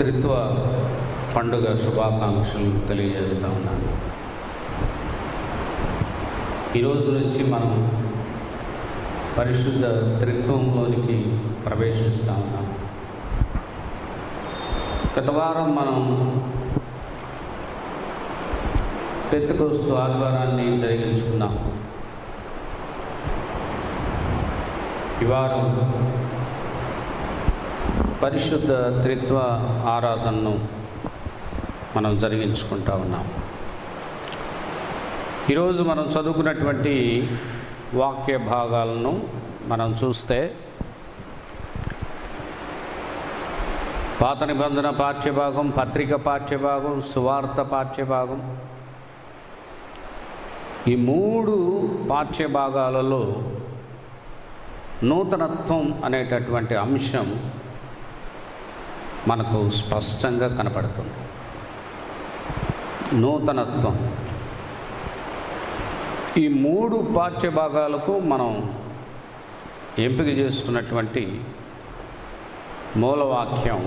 త్రిత్వ పండుగ శుభాకాంక్షలు తెలియజేస్తూ ఉన్నాను. ఈరోజు నుంచి మనం పరిశుద్ధ త్రిత్వంలోనికి ప్రవేశిస్తూ ఉన్నాం. గత వారం మనం పెంతెకొస్తు ఆదివారాన్ని జరిగించుకున్నాం. ఈ వారం పరిశుద్ధ త్రిత్వ ఆరాధనను మనం జరిగించుకుంటా ఉన్నాం. ఈరోజు మనం చదువుకున్నటువంటి వాక్య భాగాలను మనం చూస్తే పాత నిబంధన పాఠ్యభాగం, పత్రిక పాఠ్యభాగం, సువార్త పాఠ్యభాగం, ఈ 3 పాఠ్యభాగాలలో నూతనత్వం అనేటటువంటి అంశం మనకు స్పష్టంగా కనపడుతుంది. నూతనత్వం. ఈ 3 పాఠ్యభాగాలకు మనం ఎంపిక చేసుకున్నటువంటి మూలవాక్యం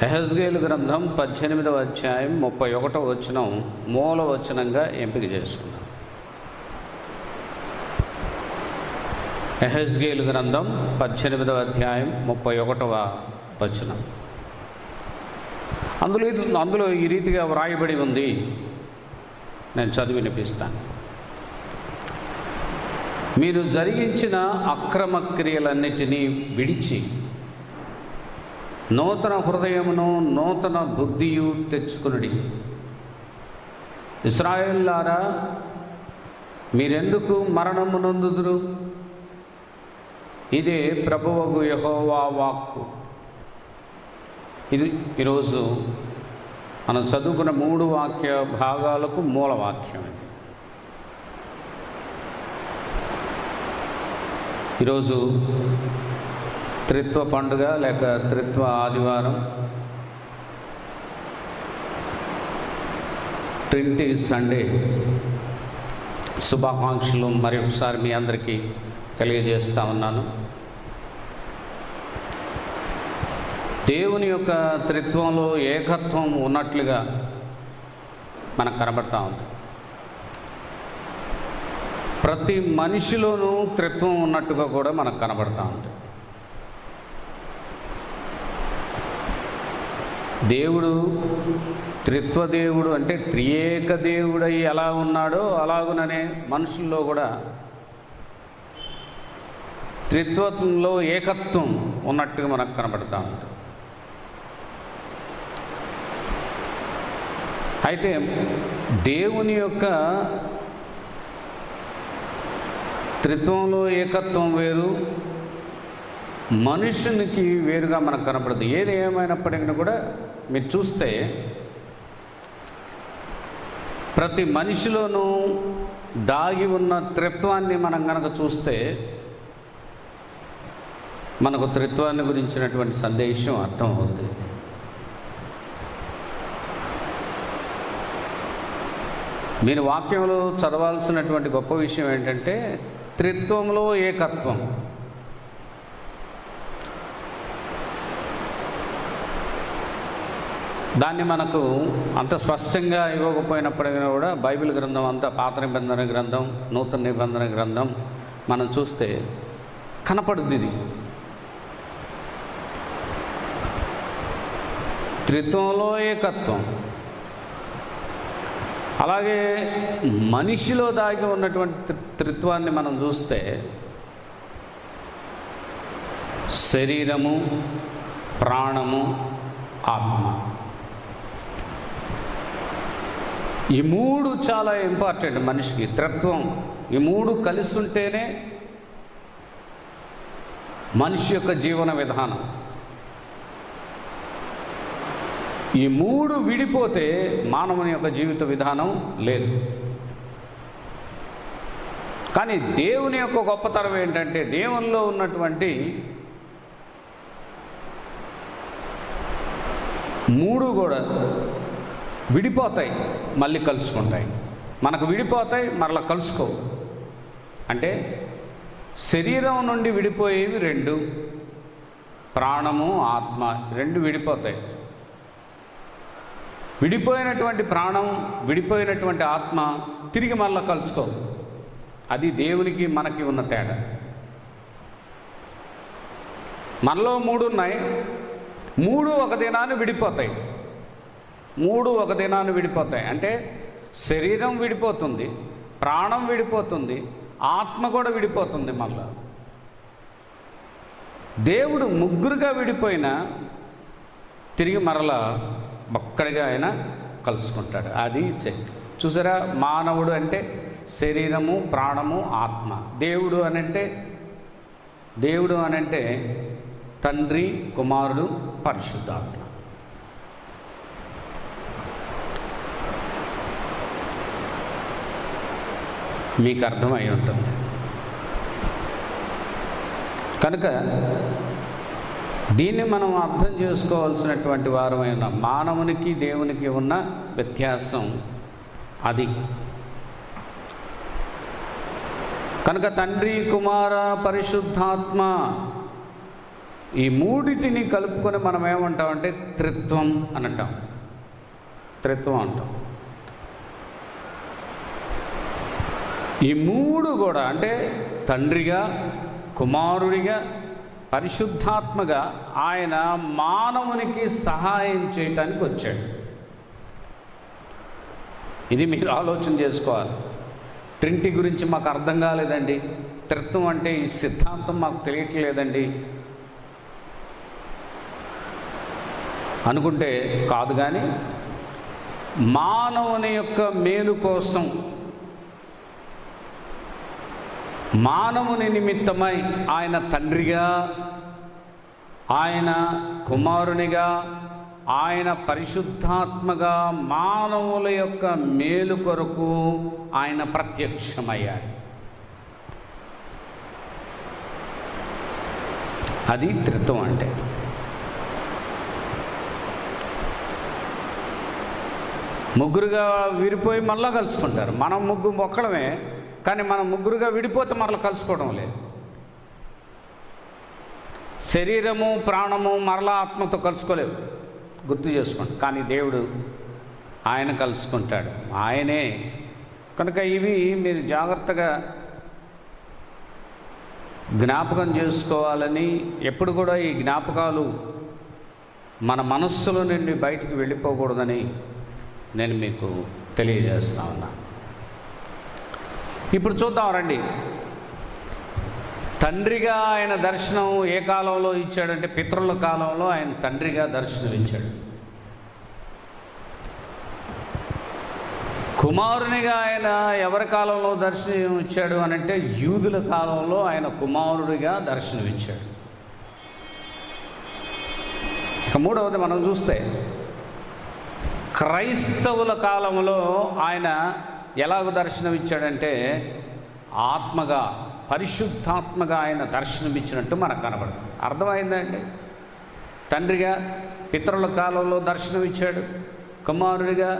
యెహెజ్కేలు గ్రంథం 18వ అధ్యాయం 31వ వచనం మూలవచనంగా ఎంపిక చేసుకున్నాం. యెహెజ్కేలు గ్రంథం 18వ అధ్యాయం 31వ వచనం. అందులో ఈ రీతిగా వ్రాయబడి ఉంది. నేను చదివి వినిపిస్తాను. మీరు జరిగించిన అక్రమ క్రియలన్నిటినీ విడిచి నూతన హృదయమును నూతన బుద్ధియు తెచ్చుకునుడి. ఇశ్రాయేలులారా, మీరెందుకు మరణము నొందుదురు? ఇదే ప్రభువగు యెహోవా వాక్కు. ఇది ఈరోజు మనం చదువుకున్న 3 వాక్య భాగాలకు మూలవాక్యం. ఇది ఈరోజు త్రిత్వ పండుగ లేక త్రిత్వ ఆదివారం, ట్రింటీ సండే శుభాకాంక్షలు మరొకసారి మీ అందరికీ తెలియజేస్తూ ఉన్నాను. దేవుని యొక్క త్రిత్వంలో ఏకత్వం ఉన్నట్లుగా మనకు కనబడతా ఉంది. ప్రతి మనిషిలోనూ త్రిత్వం ఉన్నట్టుగా కూడా మనకు కనబడతా ఉంది. దేవుడు త్రిత్వదేవుడు అంటే త్రియేక దేవుడై ఎలా ఉన్నాడో అలాగుననే మనుషుల్లో కూడా త్రిత్వంలో ఏకత్వం ఉన్నట్టుగా మనకు కనబడతా ఉంది. అయితే దేవుని యొక్క త్రిత్వంలో ఏకత్వం వేరు, మనుషునికి వేరుగా మనకు కనపడదు. ఏది ఏమైనప్పటికీ కూడా మీరు చూస్తే ప్రతి మనిషిలోనూ దాగి ఉన్న త్రిత్వాన్ని మనం కనుక చూస్తే మనకు త్రిత్వాన్ని గురించినటువంటి సందేశం అర్థమవుతుంది. మీరు వాక్యంలో చదవాల్సినటువంటి గొప్ప విషయం ఏంటంటే త్రిత్వంలో ఏకత్వం. దాన్ని మనకు అంత స్పష్టంగా ఇవ్వకపోయినప్పటికీ కూడా బైబిల్ గ్రంథం అంతా, పాత నిబంధన గ్రంథం, నూతన నిబంధన గ్రంథం మనం చూస్తే కనపడుద్ది. ఇది త్రిత్వంలో ఏకత్వం. అలాగే మనిషిలో దాగి ఉన్నటువంటి త్రిత్వాన్ని మనం చూస్తే శరీరము, ప్రాణము, ఆత్మ, ఈ 3 చాలా ఇంపార్టెంట్ మనిషికి. త్రిత్వం, ఈ 3 కలిసి ఉంటేనే మనిషి యొక్క జీవన విధానం. ఈ 3 విడిపోతే మానవుని యొక్క జీవిత విధానం లేదు. కానీ దేవుని యొక్క గొప్పతనం ఏంటంటే దేవునిలో ఉన్నటువంటి 3 కూడా విడిపోతాయి, మళ్ళీ కలుసుకుంటాయి. మనకు విడిపోతాయి, మరలా కలుసుకోవు. అంటే శరీరం నుండి విడిపోయేవి 2, ప్రాణము, ఆత్మ 2 విడిపోతాయి. విడిపోయినటువంటి ప్రాణం, విడిపోయినటువంటి ఆత్మ తిరిగి మళ్ళా కలుసుకో. అది దేవునికి మనకి ఉన్న తేడా. మనలో 3 ఉన్నాయి, 3 ఒక దినాన్ని విడిపోతాయి. 3 ఒక దినాన్ని విడిపోతాయి అంటే శరీరం విడిపోతుంది, ప్రాణం విడిపోతుంది, ఆత్మ కూడా విడిపోతుంది. మళ్ళా దేవుడు 3గా విడిపోయినా తిరిగి మరలా ఒక్కడిగా ఆయన కలుసుకుంటాడు. అది శక్తి. చూసారా, మానవుడు అంటే శరీరము, ప్రాణము, ఆత్మ. దేవుడు అనంటే తండ్రి, కుమారుడు, పరిశుద్ధాత్మ. మీకు అర్థమై ఉంటుంది. కనుక దీన్ని మనం అర్థం చేసుకోవాల్సినటువంటి వారమైన మానవునికి దేవునికి ఉన్న వ్యత్యాసం అది. కనుక తండ్రి, కుమార, పరిశుద్ధాత్మ ఈ 3టిని కలుపుకొని మనం ఏమంటామంటే త్రిత్వం అని అంటాం. త్రిత్వం అంటాం. ఈ 3 కూడా అంటే తండ్రిగా, కుమారుడిగా, పరిశుద్ధాత్మగా ఆయన మానవునికి సహాయం చేయటానికి వచ్చాడు. ఇది మీరు ఆలోచన చేసుకోవాలి. ట్రినిటీ గురించి మాకు అర్థం కాలేదండి, త్రిత్వం అంటే ఈ సిద్ధాంతం మాకు తెలియట్లేదండి అనుకుంటే కాదు. కానీ మానవుని యొక్క మేలు కోసం, మానవుని నిమిత్తమై ఆయన తండ్రిగా, ఆయన కుమారునిగా, ఆయన పరిశుద్ధాత్మగా మానవుల యొక్క మేలు కొరకు ఆయన ప్రత్యక్షమయ్యాడు. అది త్రిత్వం అంటే. ముగ్గురుగా విడిపోయి మళ్ళా కలుసుకుంటారు. మనం ఒక్కడమే, కానీ మనం ముగ్గురుగా విడిపోతే మరలా కలుసుకోవడం లేదు. శరీరము, ప్రాణము మరలా ఆత్మతో కలుసుకోలేవు, గుర్తు చేసుకోండి. కానీ దేవుడు ఆయన కలుసుకుంటాడు, ఆయనే. కనుక ఇవి మీరు జాగ్రత్తగా జ్ఞాపకం చేసుకోవాలని, ఎప్పుడు కూడా ఈ జ్ఞాపకాలు మన మనస్సులో నుండి బయటికి వెళ్ళిపోకూడదని నేను మీకు తెలియజేస్తా ఉన్నా. ఇప్పుడు చూద్దాం రండి. తండ్రిగా ఆయన దర్శనం ఏ కాలంలో ఇచ్చాడంటే పితరుల కాలంలో ఆయన తండ్రిగా దర్శనం ఇచ్చాడు. కుమారునిగా ఆయన ఎవరి కాలంలో దర్శనం ఇచ్చాడు అనంటే యూదుల కాలంలో ఆయన కుమారుడిగా దర్శనం ఇచ్చాడు. ఇక మూడవది మనం చూస్తే క్రైస్తవుల కాలంలో ఆయన ఎలాగ దర్శనం ఇచ్చాడంటే ఆత్మగా, పరిశుద్ధాత్మగా ఆయన దర్శనం ఇచ్చినట్టు మనకు కనబడుతుంది. అర్థమైందండి? తండ్రిగా పితరుల కాలంలో దర్శనం ఇచ్చాడు, కుమారుడిగా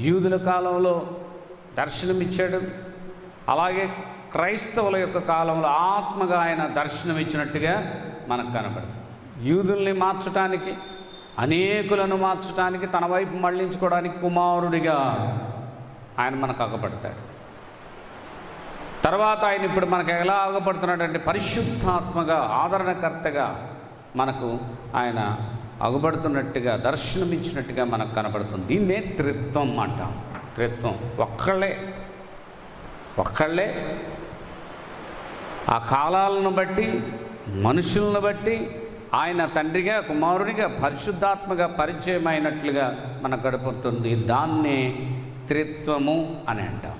యూదుల కాలంలో దర్శనమిచ్చాడు. అలాగే క్రైస్తవుల యొక్క కాలంలో ఆత్మగా ఆయన దర్శనం ఇచ్చినట్టుగా మనకు కనబడుతుంది. యూదుల్ని మార్చడానికి, అనేకులను మార్చడానికి, తన వైపు మళ్లించుకోవడానికి కుమారుడిగా ఆయన మనకు అగపడతాడు. తర్వాత ఆయన ఇప్పుడు మనకు ఎలా అగపడుతున్నాడంటే పరిశుద్ధాత్మగా, ఆదరణకర్తగా మనకు ఆయన అగుపడుతున్నట్టుగా, దర్శనమిచ్చినట్టుగా మనకు కనబడుతుంది. దీన్నే త్రిత్వం అంటాం. త్రిత్వం ఒక్కళ్ళే ఆ కాలాలను బట్టి, మనుషులను బట్టి ఆయన తండ్రిగా, కుమారునిగా, పరిశుద్ధాత్మగా పరిచయం అయినట్లుగా మనకు గడుపుతుంది. దాన్నే త్రిత్వము అని అంటాం.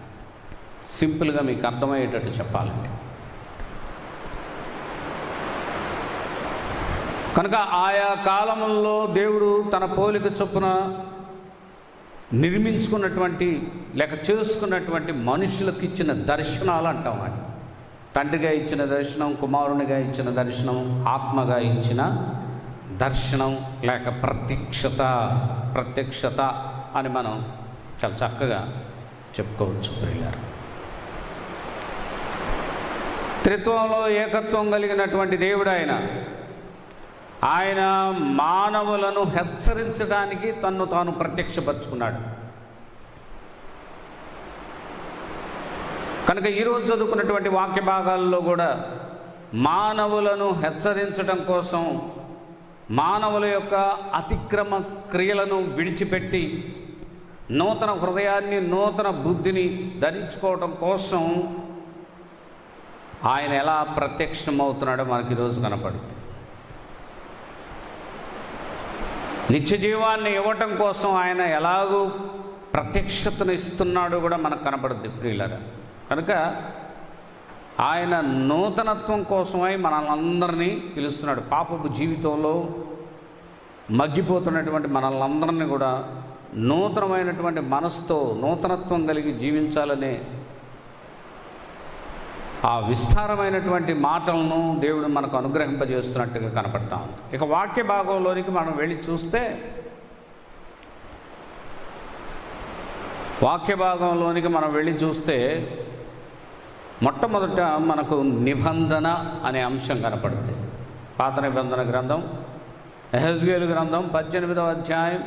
సింపుల్గా మీకు అర్థమయ్యేటట్టు చెప్పాలంటే, కనుక ఆయా కాలంలో దేవుడు తన పోలిక చొప్పున నిర్మించుకున్నటువంటి లేక చేసుకున్నటువంటి మనుషులకు ఇచ్చిన దర్శనాలు అంటాం. వాటి తండ్రిగా ఇచ్చిన దర్శనం, కుమారునిగా ఇచ్చిన దర్శనం, ఆత్మగా ఇచ్చిన దర్శనం లేక ప్రత్యక్షత అని మనం చాలా చక్కగా చెప్పుకోవచ్చు. ప్రియులారా, త్రిత్వంలో ఏకత్వం కలిగినటువంటి దేవుడు ఆయన. ఆయన మానవులను హెచ్చరించడానికి తన్ను తాను ప్రత్యక్షపరుచుకున్నాడు. కనుక ఈరోజు చదువుకున్నటువంటి వాక్య భాగాల్లో కూడా మానవులను హెచ్చరించడం కోసం, మానవుల యొక్క అతిక్రమ క్రియలను విడిచిపెట్టి నూతన హృదయాన్ని, నూతన బుద్ధిని ధరించుకోవడం కోసం ఆయన ఎలా ప్రత్యక్షమవుతున్నాడో మనకి ఈరోజు కనపడుతుంది. నిత్య జీవాన్ని ఇవ్వటం కోసం ఆయన ఎలాగూ ప్రత్యక్షతను ఇస్తున్నాడో కూడా మనకు కనపడుద్ది ప్రియులారా. కనుక ఆయన నూతనత్వం కోసమై మనల్ని పిలుస్తున్నాడు. పాపపు జీవితంలో మగ్గిపోతున్నటువంటి మనల్ని కూడా నూతనమైనటువంటి మనసుతో నూతనత్వం కలిగి జీవించాలనే ఆ విస్తారమైనటువంటి మాటలను దేవుడు మనకు అనుగ్రహింపజేస్తున్నట్టుగా కనపడతా ఉంది. ఇక వాక్య భాగంలోనికి మనం వెళ్ళి చూస్తే, మొట్టమొదట మనకు నిబంధన అనే అంశం కనపడుతుంది. పాత నిబంధన గ్రంథం యెహెజ్కేలు గ్రంథం 18వ అధ్యాయం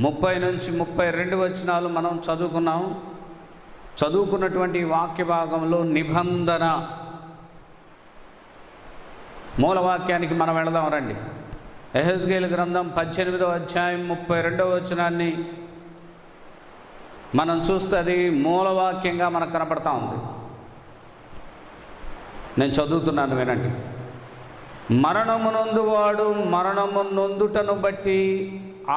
30 నుంచి 32 వచనాలు మనం చదువుకున్నటువంటి వాక్య భాగంలో నిబంధన మూలవాక్యానికి మనం వెళదాం రండి. యెహెజ్కేలు గ్రంథం 18వ అధ్యాయం 32వ వచనాన్ని మనం చూస్తే అది మూలవాక్యంగా మనకు కనపడతా ఉంది. నేను చదువుతున్నాను, వినండి. మరణమునందువాడు మరణము నొందుటను బట్టి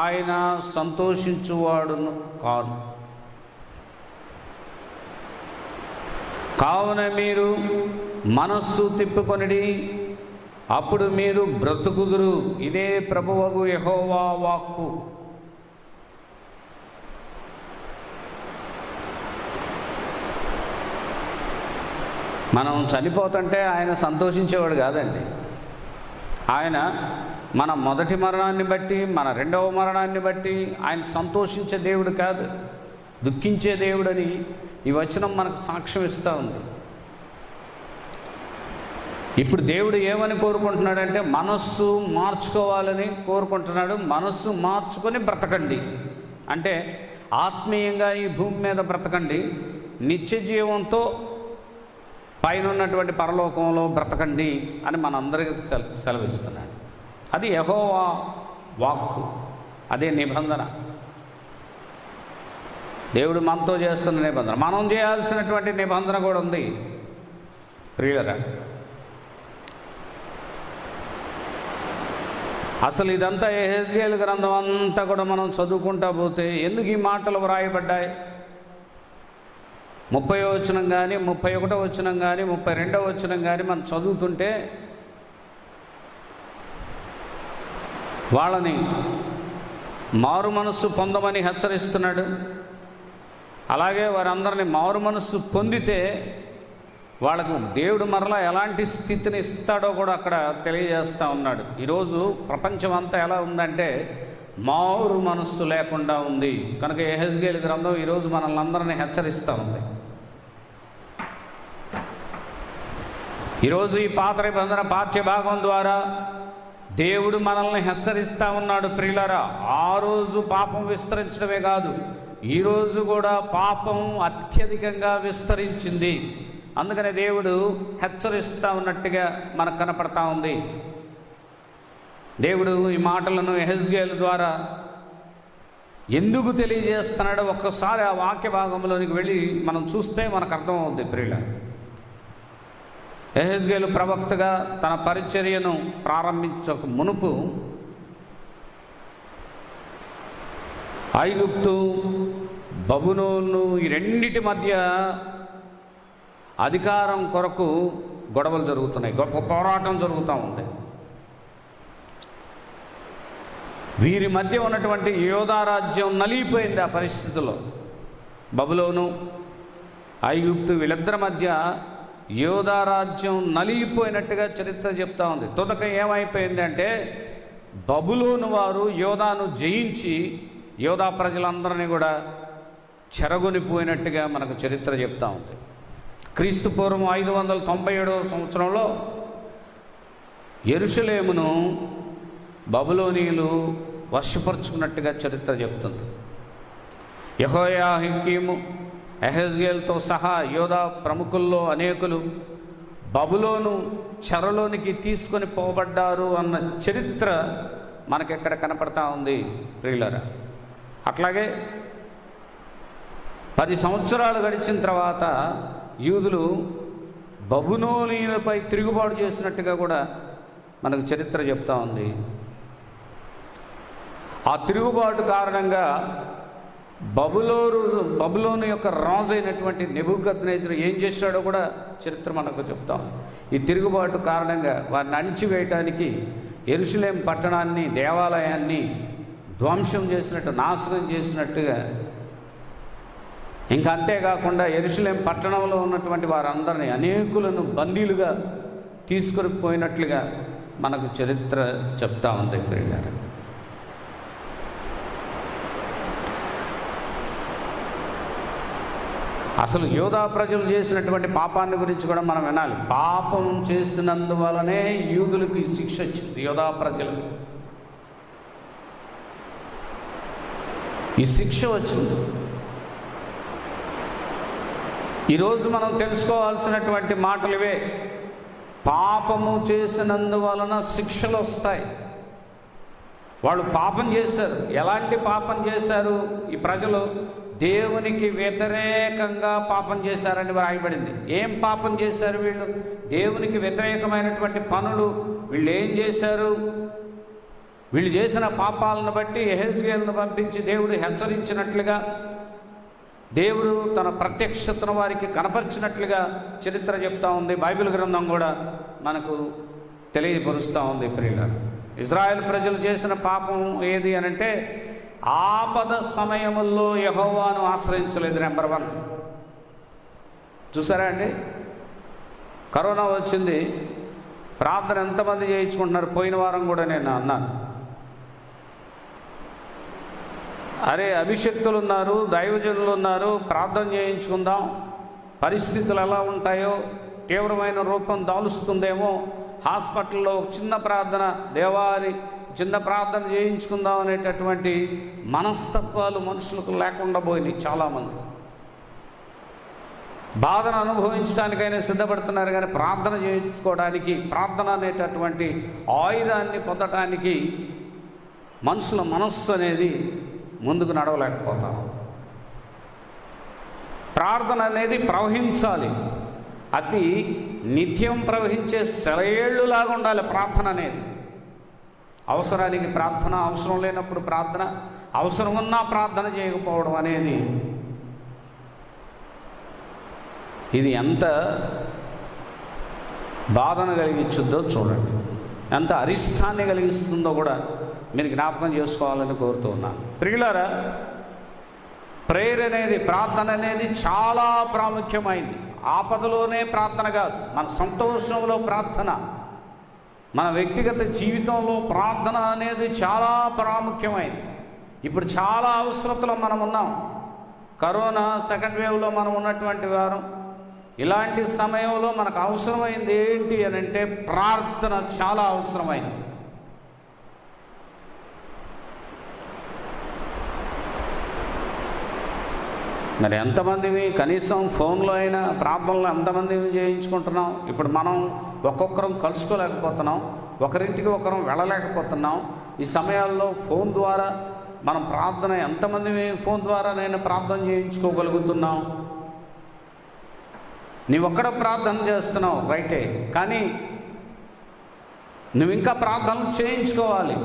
ఆయన సంతోషించువాడును కాదు. కావున మీరు మనస్సు తిప్పుకొనిడి, అప్పుడు మీరు బ్రతుకుదురు. ఇదే ప్రభువగు యెహోవా వాక్కు. మనం చనిపోతుంటే ఆయన సంతోషించేవాడు కాదండి. ఆయన మన మొదటి మరణాన్ని బట్టి, మన రెండవ మరణాన్ని బట్టి ఆయన సంతోషించే దేవుడు కాదు, దుఃఖించే దేవుడని ఈ వచనం మనకు సాక్ష్యం ఇస్తూ ఉంది. ఇప్పుడు దేవుడు ఏమని కోరుకుంటున్నాడంటే మనస్సు మార్చుకోవాలని కోరుకుంటున్నాడు. మనస్సు మార్చుకొని బ్రతకండి అంటే ఆత్మీయంగా ఈ భూమి మీద బ్రతకండి, నిత్య జీవంతో పైన ఉన్నటువంటి పరలోకంలో బ్రతకండి అని మనందరికీ సెలవిస్తున్నాడు. అది యెహోవా వాక్కు, అదే నిబంధన. దేవుడు మనతో చేస్తున్న నిబంధన, మనం చేయాల్సినటువంటి నిబంధన కూడా ఉంది ప్రియులరా. అసలు ఇదంతా యెహెజ్కేలు గ్రంథం అంతా కూడా మనం చదువుకుంటా పోతే ఎందుకు ఈ మాటలు వ్రాయబడ్డాయి? 30వ వచనం కానీ, 31వ వచనం కానీ, 32వ వచనం కానీ మనం చదువుతుంటే వాళ్ళని మారు మనస్సు పొందమని హెచ్చరిస్తున్నాడు. అలాగే వారందరినీ మారు మనస్సు పొందితే వాళ్ళకు దేవుడు మరలా ఎలాంటి స్థితిని ఇస్తాడో కూడా అక్కడ తెలియజేస్తూ ఉన్నాడు. ఈరోజు ప్రపంచం అంతా ఎలా ఉందంటే మారు మనస్సు లేకుండా ఉంది. కనుక యెహెజ్కేలు గ్రంథం ఈరోజు మనల్ని అందరినీ హెచ్చరిస్తూ ఉంది. ఈరోజు ఈ పాత నిబంధన పాఠ్య భాగం ద్వారా దేవుడు మనల్ని హెచ్చరిస్తూ ఉన్నాడు ప్రియులారా. ఆ రోజు పాపం విస్తరించడమే కాదు, ఈరోజు కూడా పాపం అత్యధికంగా విస్తరించింది. అందుకనే దేవుడు హెచ్చరిస్తూ ఉన్నట్టుగా మనకు కనపడతా ఉంది. దేవుడు ఈ మాటలను యెహెజ్కేలు ద్వారా ఎందుకు తెలియజేస్తున్నాడో ఒక్కసారి ఆ వాక్య భాగంలోనికి వెళ్ళి మనం చూస్తే మనకు అర్థమవుద్ది ప్రియులారా. యెహెజ్కేలు ప్రవక్తగా తన పరిచర్యను ప్రారంభించక మునుపు ఐగుప్తు, బబులోను ఈ రెండిటి మధ్య అధికారం కొరకు గొడవలు జరుగుతున్నాయి, గొప్ప పోరాటం జరుగుతూ ఉంది. వీరి మధ్య ఉన్నటువంటి యోధా రాజ్యం నలిగిపోయింది. ఆ పరిస్థితుల్లో బబులోను, ఐగుప్తు వీళ్ళిద్దరి మధ్య యోధా రాజ్యం నలిగిపోయినట్టుగా చరిత్ర చెప్తా ఉంది. తొదక ఏమైపోయింది అంటే బబులోను వారు యోధాను జయించి యోధా ప్రజలందరినీ కూడా చెరగొనిపోయినట్టుగా మనకు చరిత్ర చెప్తా ఉంది. క్రీస్తు పూర్వం 597వ సంవత్సరంలో యెరూషలేమును బబులోనీయులు వశపరుచుకున్నట్టుగా చరిత్ర చెప్తుంది. యెహోయాకీము, యెహెజ్కేలుతో సహా యోధా ప్రముఖుల్లో అనేకులు బబులోను చెరలోనికి తీసుకొని పోబడ్డారు అన్న చరిత్ర మనకెక్కడ కనపడతా ఉంది ప్రియులారా. అట్లాగే 10 సంవత్సరాలు గడిచిన తర్వాత యూదులు బబులోనీయులపై తిరుగుబాటు చేసినట్టుగా కూడా మనకు చరిత్ర చెప్తా ఉంది. ఆ తిరుగుబాటు కారణంగా బబులోను యొక్క రాజు అయినటువంటి నెబుకద్నెజరు ఏం చేశాడో కూడా చరిత్ర మనకు చెప్తాం. ఈ తిరుగుబాటు కారణంగా వారిని అణిచివేయటానికి యెరూషలేం పట్టణాన్ని, దేవాలయాన్ని ధ్వంసం చేసినట్టు, నాశనం చేసినట్టుగా, ఇంకా అంతేకాకుండా యెరూషలేం పట్టణంలో ఉన్నటువంటి వారందరినీ అనేకులను బందీలుగా తీసుకొని పోయినట్లుగా మనకు చరిత్ర చెప్తా ఉంది ప్రియులారా. అసలు యోధా ప్రజలు చేసినటువంటి పాపాన్ని గురించి కూడా మనం వినాలి. పాపం చేసినందువలనే యూదులకు ఈ శిక్ష వచ్చింది. యోధా ప్రజలకు ఈ శిక్ష వచ్చింది. ఈరోజు మనం తెలుసుకోవాల్సినటువంటి మాటలు ఇవే. పాపము చేసినందువలన శిక్షలు వస్తాయి. వాళ్ళు పాపం చేశారు. ఎలాంటి పాపం చేశారు? ఈ ప్రజలు దేవునికి వ్యతిరేకంగా పాపం చేశారని రాయబడింది. ఏం పాపం చేశారు వీళ్ళు? దేవునికి వ్యతిరేకమైనటువంటి పనులు వీళ్ళు ఏం చేశారు? వీళ్ళు చేసిన పాపాలను బట్టి యెహెజ్కేలును పంపించి దేవుడు హెచ్చరించినట్లుగా, దేవుడు తన ప్రత్యక్షతను వారికి కనపరిచినట్లుగా చరిత్ర చెప్తా ఉంది. బైబిల్ గ్రంథం కూడా మనకు తెలియపరుస్తూ ఉంది ప్రియులారా. ఇజ్రాయెల్ ప్రజలు చేసిన పాపం ఏది అనంటే, ఆపద సమయముల్లో యెహోవాను ఆశ్రయించలేదు. నెంబర్ 1. చూసారా అండి, కరోనా వచ్చింది, ప్రార్థన ఎంతమంది చేయించుకుంటున్నారు? పోయిన వారం కూడా నేను అన్నాను, అరే అభిషక్తులు ఉన్నారు, దైవజనులు ఉన్నారు, ప్రార్థన చేయించుకుందాం, పరిస్థితులు ఎలా ఉంటాయో, తీవ్రమైన రూపం దాలుస్తుందేమో, హాస్పిటల్లో ఒక చిన్న ప్రార్థన, దేవాని చిన్న ప్రార్థన చేయించుకుందాం అనేటటువంటి మనస్తత్వాలు మనుషులకు లేకుండా పోయినాయి. చాలామంది బాధను అనుభవించడానికైనా సిద్ధపడుతున్నారు, కానీ ప్రార్థన చేయించుకోవడానికి, ప్రార్థన అనేటటువంటి ఆయుధాన్ని పొందటానికి మనుషుల మనస్సు అనేది ముందుకు నడవలేకపోతాం. ప్రార్థన అనేది ప్రవహించాలి. అది నిత్యం ప్రవహించే సెలయేళ్ళులాగా ఉండాలి ప్రార్థన అనేది. అవసరానికి ప్రార్థన, అవసరం లేనప్పుడు ప్రార్థన, అవసరం ఉన్నా ప్రార్థన చేయకపోవడం అనేది ఇది ఎంత బాధను కలిగించుద్దో చూడండి, ఎంత అరిష్టాన్ని కలిగిస్తుందో కూడా మీరు జ్ఞాపకం చేసుకోవాలని కోరుతూ ఉన్నాను. ప్రియులారా, ప్రేయర్ అనేది, ప్రార్థన అనేది చాలా ప్రాముఖ్యమైంది. ఆపదలోనే ప్రార్థన కాదు, మన సంతోషంలో ప్రార్థన, మన వ్యక్తిగత జీవితంలో ప్రార్థన అనేది చాలా ప్రాముఖ్యమైంది. ఇప్పుడు చాలా అవసరతలో మనం ఉన్నాం. కరోనా సెకండ్ వేవ్లో మనం ఉన్నటువంటి వారం. ఇలాంటి సమయంలో మనకు అవసరమైంది ఏంటి అని అంటే ప్రార్థన చాలా అవసరమైంది. మరి ఎంతమందివి కనీసం ఫోన్లో అయినా ప్రార్థనలు ఎంతమంది చేయించుకుంటున్నాం? ఇప్పుడు మనం ఒక్కొక్కరం కలుసుకోలేకపోతున్నాం, ఒకరింటికి ఒకరం వెళ్ళలేకపోతున్నాం. ఈ సమయాల్లో ఫోన్ ద్వారా మనం ప్రార్థన ఎంతమంది ఫోన్ ద్వారానైనా ప్రార్థన చేయించుకోగలుగుతున్నాం? నీవొక్కడ ప్రార్థన చేస్తున్నావు రైటే, కానీ నువ్వు ఇంకా ప్రార్థనలు చేయించుకోవాలి.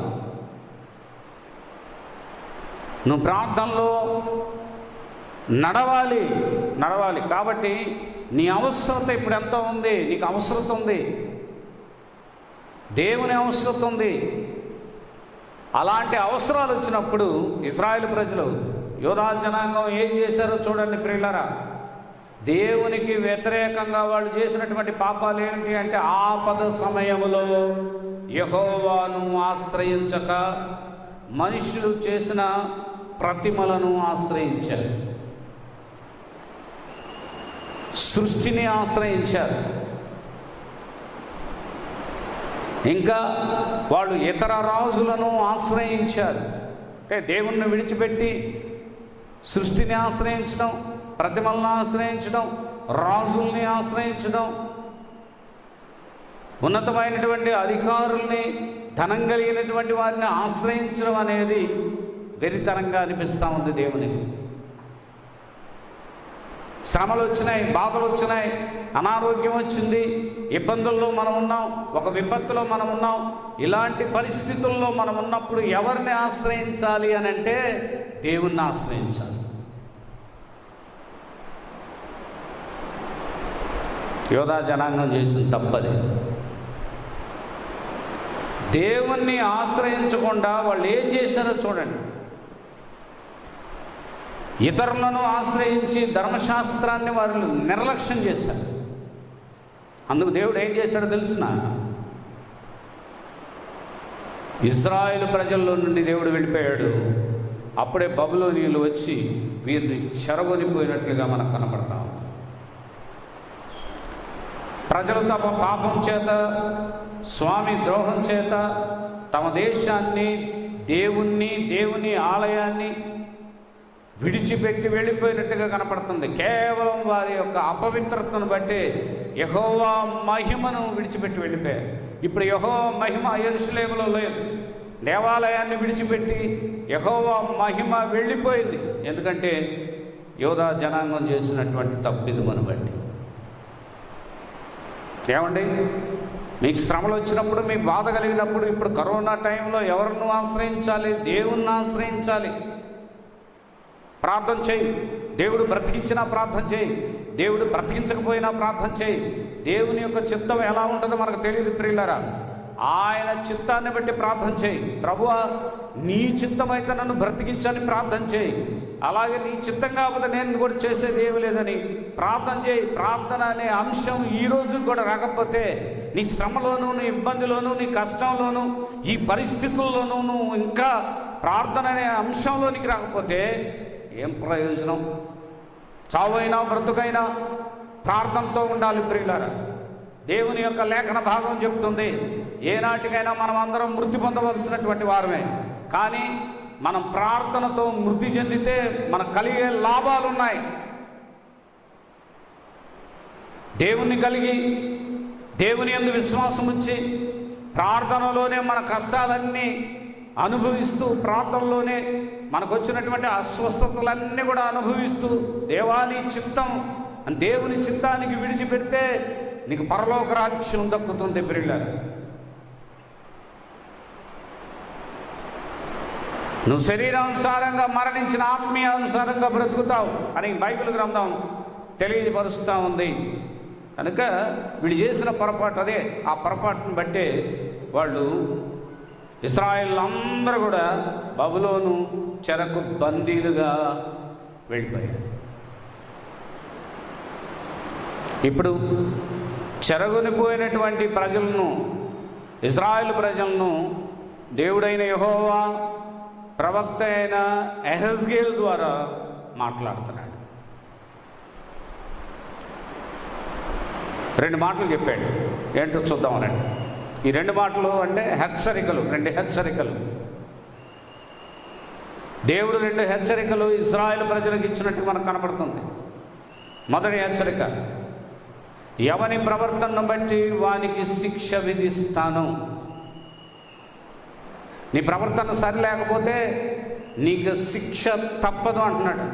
నువ్వు ప్రార్థనలో నడవాలి. కాబట్టి నీ అవసరత ఇప్పుడు ఎంత ఉంది? నీకు అవసరత ఉంది, దేవుని అవసరత ఉంది. అలాంటి అవసరాలు వచ్చినప్పుడు ఇశ్రాయేలు ప్రజలు, యోధా జనాంగం ఏం చేశారో చూడండి ప్రియులారా. దేవునికి వ్యతిరేకంగా వాళ్ళు చేసినటువంటి పాపాలు ఏంటి అంటే, ఆపద సమయంలో యెహోవాను ఆశ్రయించక మనుషులు చేసిన ప్రతిమలను ఆశ్రయించారు, సృష్టిని ఆశ్రయించారు. ఇంకా వాళ్ళు ఇతర రాజులను ఆశ్రయించారు. అంటే దేవుణ్ణి విడిచిపెట్టి సృష్టిని ఆశ్రయించడం, ప్రతిమలను ఆశ్రయించడం, రాజుల్ని ఆశ్రయించడం, ఉన్నతమైనటువంటి అధికారుల్ని, ధనం కలిగినటువంటి వారిని ఆశ్రయించడం అనేది వెరితనంగా అనిపిస్తూ ఉంది దేవునికి. శ్రమలు వచ్చినాయి, బాధలు వచ్చినాయి, అనారోగ్యం వచ్చింది, ఇబ్బందుల్లో మనం ఉన్నాం, ఒక విపత్తులో మనం ఉన్నాం. ఇలాంటి పరిస్థితుల్లో మనం ఉన్నప్పుడు ఎవరిని ఆశ్రయించాలి అని అంటే దేవుణ్ణి ఆశ్రయించాలి. యోధా జనాంగం చేసిన తప్పది. దేవుణ్ణి ఆశ్రయించకుండా వాళ్ళు ఏం చేశారో చూడండి. ఇతరులను ఆశ్రయించి ధర్మశాస్త్రాన్ని వారు నిర్లక్ష్యం చేశారు. అందుకు దేవుడు ఏం చేశాడో తెలుసునా? ఇశ్రాయేలు ప్రజల్లో నుండి దేవుడు వెళ్ళిపోయాడు. అప్పుడే బబులోనీయులు వచ్చి వీరిని చెరగొనిపోయినట్లుగా మనకు కనపడతా ఉంది. ప్రజలు తమ పాపం చేత, స్వామి ద్రోహం చేత తమ దేశాన్ని, దేవుని ఆలయాన్ని విడిచిపెట్టి వెళ్ళిపోయినట్టుగా కనపడుతుంది. కేవలం వారి యొక్క అపవిత్రతను బట్టి యెహోవా మహిమను విడిచిపెట్టి వెళ్ళిపోయారు. ఇప్పుడు యెహోవా మహిమ యెరూషలేములో లేదు. దేవాలయాన్ని విడిచిపెట్టి యెహోవా మహిమ వెళ్ళిపోయింది. ఎందుకంటే యోధా జనాంగం చేసినటువంటి తప్పిదమును బట్టి. ఏమండి, మీకు శ్రమలు వచ్చినప్పుడు, మీకు బాధ కలిగినప్పుడు, ఇప్పుడు కరోనా టైంలో ఎవరిని ఆశ్రయించాలి? దేవుణ్ణి ఆశ్రయించాలి. ప్రార్థన చేయి. దేవుడు బ్రతికించినా ప్రార్థన చేయి, దేవుడు బ్రతికించకపోయినా ప్రార్థన చేయి. దేవుని యొక్క చిత్తం ఎలా ఉంటుందో మనకు తెలియదు ప్రియులారా. ఆయన చిత్తాన్ని బట్టి ప్రార్థన చేయి. ప్రభువా, నీ చిత్తమైతే నన్ను బ్రతికించని ప్రార్థన చేయి. అలాగే నీ చిత్తం కాకపోతే నేను కూడా చేసేది ఏమి లేదని ప్రార్థన చేయి. ప్రార్థన అనే అంశం ఈరోజు కూడా రాకపోతే, నీ శ్రమలోనూ, నీ ఇబ్బందిలోనూ, నీ కష్టంలోనూ, ఈ పరిస్థితుల్లోనూ నువ్వు ఇంకా ప్రార్థన అనే అంశంలోనికి రాకపోతే ఏం ప్రయోజనం? చావైనా బ్రతుకైనా ప్రార్థనతో ఉండాలి ప్రియులారా. దేవుని యొక్క లేఖన భాగం చెప్తుంది, ఏనాటికైనా మనం అందరం మృతి పొందవలసినటువంటి వారమే. కానీ మనం ప్రార్థనతో మృతి చెందితే మనకు కలిగే లాభాలు ఉన్నాయి. దేవుణ్ణి కలిగి, దేవుని యందు విశ్వాసం ఉంచి, ప్రార్థనలోనే మన కష్టాలన్నీ అనుభవిస్తూ, ప్రార్థనలోనే మనకు వచ్చినటువంటి అస్వస్థతలన్నీ కూడా అనుభవిస్తూ, దేవాని చిత్తం, దేవుని చిత్తానికి విడిచిపెడితే నీకు పరలోక రాజ్యం దక్కుతుంది ప్రియులారా. నువ్వు శరీరానుసారంగా మరణించిన ఆత్మీయానుసారంగా బ్రతుకుతావు అని బైబిల్ గ్రంథం తెలియపరుస్తూ ఉంది. కనుక వీళ్ళు చేసిన పొరపాటు అదే. ఆ పొరపాటును బట్టే వాళ్ళు, ఇశ్రాయేలు అందరూ కూడా బబులోను చెరకు బందీలుగా వెళ్ళిపోయారు. ఇప్పుడు చెరగొనిపోయినటువంటి ప్రజలను, ఇశ్రాయేలు ప్రజలను దేవుడైన యెహోవా ప్రవక్త అయిన యెహెజ్కేలు ద్వారా మాట్లాడుతున్నాడు. 2 మాటలు చెప్పాడు. ఏంటో చూద్దామనండి. ఈ 2 మాటలు అంటే హెచ్చరికలు, 2 హెచ్చరికలు. దేవుడు 2 హెచ్చరికలు ఇశ్రాయేలు ప్రజలకు ఇచ్చినట్టు మనకు కనపడుతుంది. మొదటి హెచ్చరిక, ఎవని ప్రవర్తనను బట్టి వానికి శిక్ష విధిస్తాను. నీ ప్రవర్తన సరి లేకపోతే నీకు శిక్ష తప్పదు అంటున్నాడు.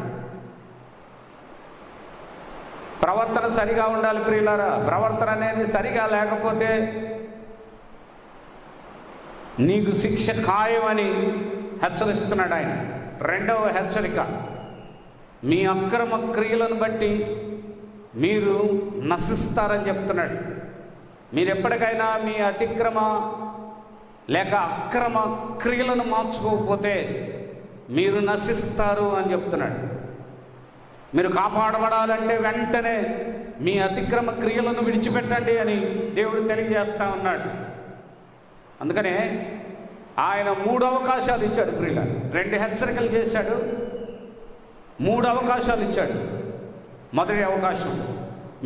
ప్రవర్తన సరిగా ఉండాలి ప్రియులారా. ప్రవర్తన అనేది సరిగా లేకపోతే నీకు శిక్ష ఖాయమని హెచ్చరిస్తున్నాడు ఆయన. రెండవ హెచ్చరిక, మీ అక్రమ క్రియలను బట్టి మీరు నశిస్తారని చెప్తున్నాడు. మీరు ఎప్పటికైనా మీ అతిక్రమ లేక అక్రమ క్రియలను మార్చుకోకపోతే మీరు నశిస్తారు అని చెప్తున్నాడు. మీరు కాపాడబడాలంటే వెంటనే మీ అతిక్రమ క్రియలను విడిచిపెట్టండి అని దేవుడు తెలియజేస్తూ ఉన్నాడు. అందుకనే ఆయన 3 అవకాశాలు ఇచ్చాడు ప్రియుల. 2 హెచ్చరికలు చేశాడు, 3 అవకాశాలు ఇచ్చాడు. మొదటి అవకాశం,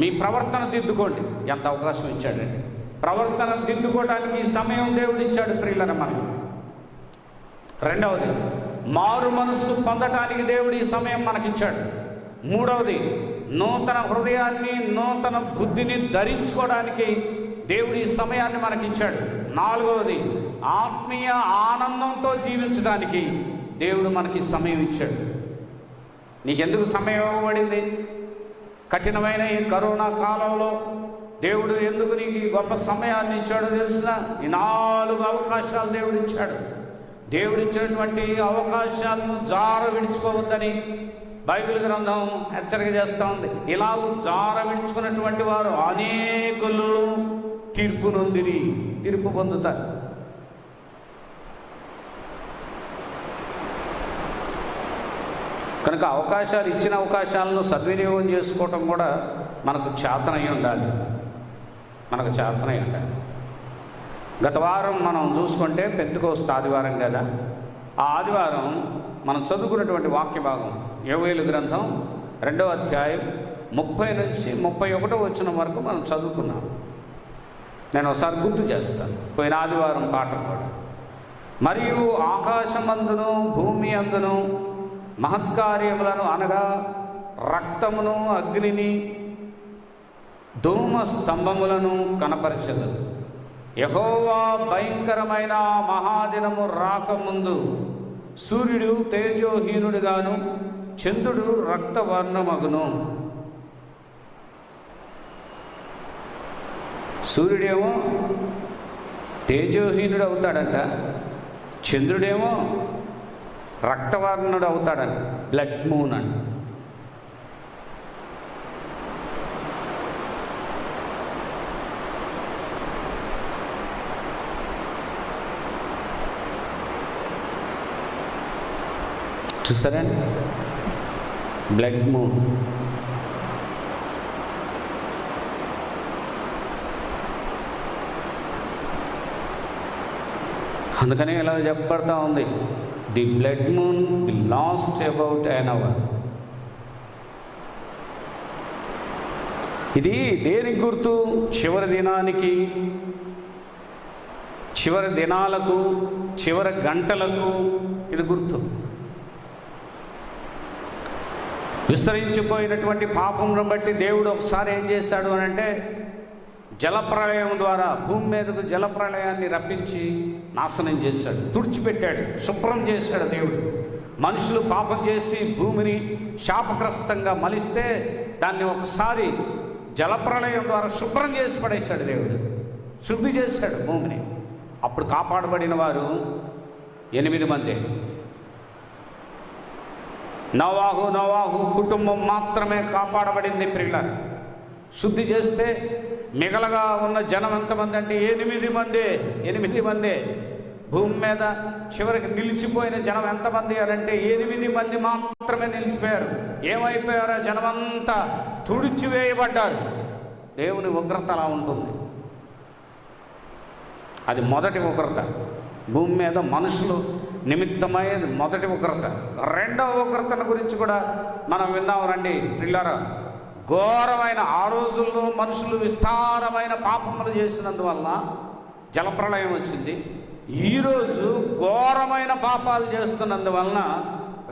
మీ ప్రవర్తన దిద్దుకోండి. ఎంత అవకాశం ఇచ్చాడండి! ప్రవర్తన దిద్దుకోవడానికి ఈ సమయం దేవుడిచ్చాడు ప్రియులైన మనకి. రెండవది, మారు మనస్సు పొందటానికి దేవుడు ఈ సమయం మనకిచ్చాడు. మూడవది, నూతన హృదయాన్ని నూతన బుద్ధిని ధరించుకోవడానికి దేవుడు ఈ సమయాన్ని మనకిచ్చాడు. నాలుగవది, ఆత్మీయ ఆనందంతో జీవించడానికి దేవుడు మనకి సమయం ఇచ్చాడు. నీకెందుకు సమయం ఇవ్వబడింది? కఠినమైన ఈ కరోనా కాలంలో దేవుడు ఎందుకు నీకు ఈ గొప్ప సమయాన్ని ఇచ్చాడో తెలిసిన? ఈ 4 అవకాశాలు దేవుడు ఇచ్చాడు. దేవుడు ఇచ్చినటువంటి అవకాశాలను జార విడుచుకోవద్దని బైబిల్ గ్రంథం హెచ్చరిక చేస్తూ ఉంది. ఇలా జార విడుచుకున్నటువంటి వారు అనేకులు తీర్పు నొందిరి, తీర్పు పొందుతారు. కనుక అవకాశాలు, ఇచ్చిన అవకాశాలను సద్వినియోగం చేసుకోవటం కూడా మనకు చేతనై ఉండాలి. గత వారం మనం చూసుకుంటే పెంతెకోస్తు ఆదివారం కదా. ఆ ఆదివారం మనం చదువుకున్నటువంటి వాక్య భాగం యోవేలు గ్రంథం 2వ అధ్యాయం 30 నుంచి 31 వచనం వరకు మనం చదువుకున్నాం. నేను ఒకసారి గుర్తు చేస్తాను పోయిన ఆదివారం పాఠం కూడా. మరియు ఆకాశమందును భూమి అందును మహత్కార్యములను అనగా రక్తమును అగ్నిని ధూమ స్తంభములను కనపరచదు. యెహోవా భయంకరమైన మహాదినము రాకముందు సూర్యుడు తేజోహీనుడిగాను చంద్రుడు రక్తవర్ణమగును. సూర్యుడేమో తేజోహీనుడు అవుతాడంట, చంద్రుడేమో రక్తవర్ణుడు అవుతాడంట, బ్లడ్ మూన్ అంట. చూస్తారండి, బ్లడ్ మూన్. అందుకనే ఇలా చెప్పబడతా ఉంది, the blood moon will last about an hour. ఇది దేనికి గుర్తు? చివరి దినానికి, చివరి దినాలకు, చివరి గంటలకు ఇది గుర్తు. విస్తరించిపోయినటువంటి పాపమును బట్టి దేవుడు ఒకసారి ఏం చేశాడు అని అంటే, జలప్రళయం ద్వారా భూమి మీదకు జలప్రళయాన్ని రప్పించి నాశనం చేశాడు, తుడిచిపెట్టాడు, శుభ్రం చేశాడు దేవుడు. మనుషులు పాపం చేసి భూమిని శాపగ్రస్తంగా మలిస్తే దాన్ని ఒకసారి జలప్రళయం ద్వారా శుభ్రం చేసి పడేశాడు దేవుడు, శుద్ధి చేశాడు భూమిని. అప్పుడు కాపాడబడిన వారు 8 మంది. నోవాహు కుటుంబం మాత్రమే కాపాడబడింది ప్రియులారా. శుద్ధి చేస్తే మిగలగా ఉన్న జనం ఎంతమంది అంటే 8 మంది. భూమి మీద చివరికి నిలిచిపోయిన జనం ఎంతమంది అంటే 8 మంది మాత్రమే నిలిచిపోయారు. ఏమైపోయారో జనమంతా తుడిచివేయబడ్డారు. దేవుని ఉగ్రత అలా ఉంటుంది. అది మొదటి ఉగ్రత, భూమి మీద మనుషులు నిమిత్తమైన మొదటి ఉగ్రత. రెండవ ఉగ్రతను గురించి కూడా మనం విన్నాము రండి ప్రియులారా. ఘోరమైన, ఆ రోజుల్లో మనుషులు విస్తారమైన పాపములు చేసినందువల్ల జలప్రళయం వచ్చింది. ఈరోజు ఘోరమైన పాపాలు చేస్తున్నందువలన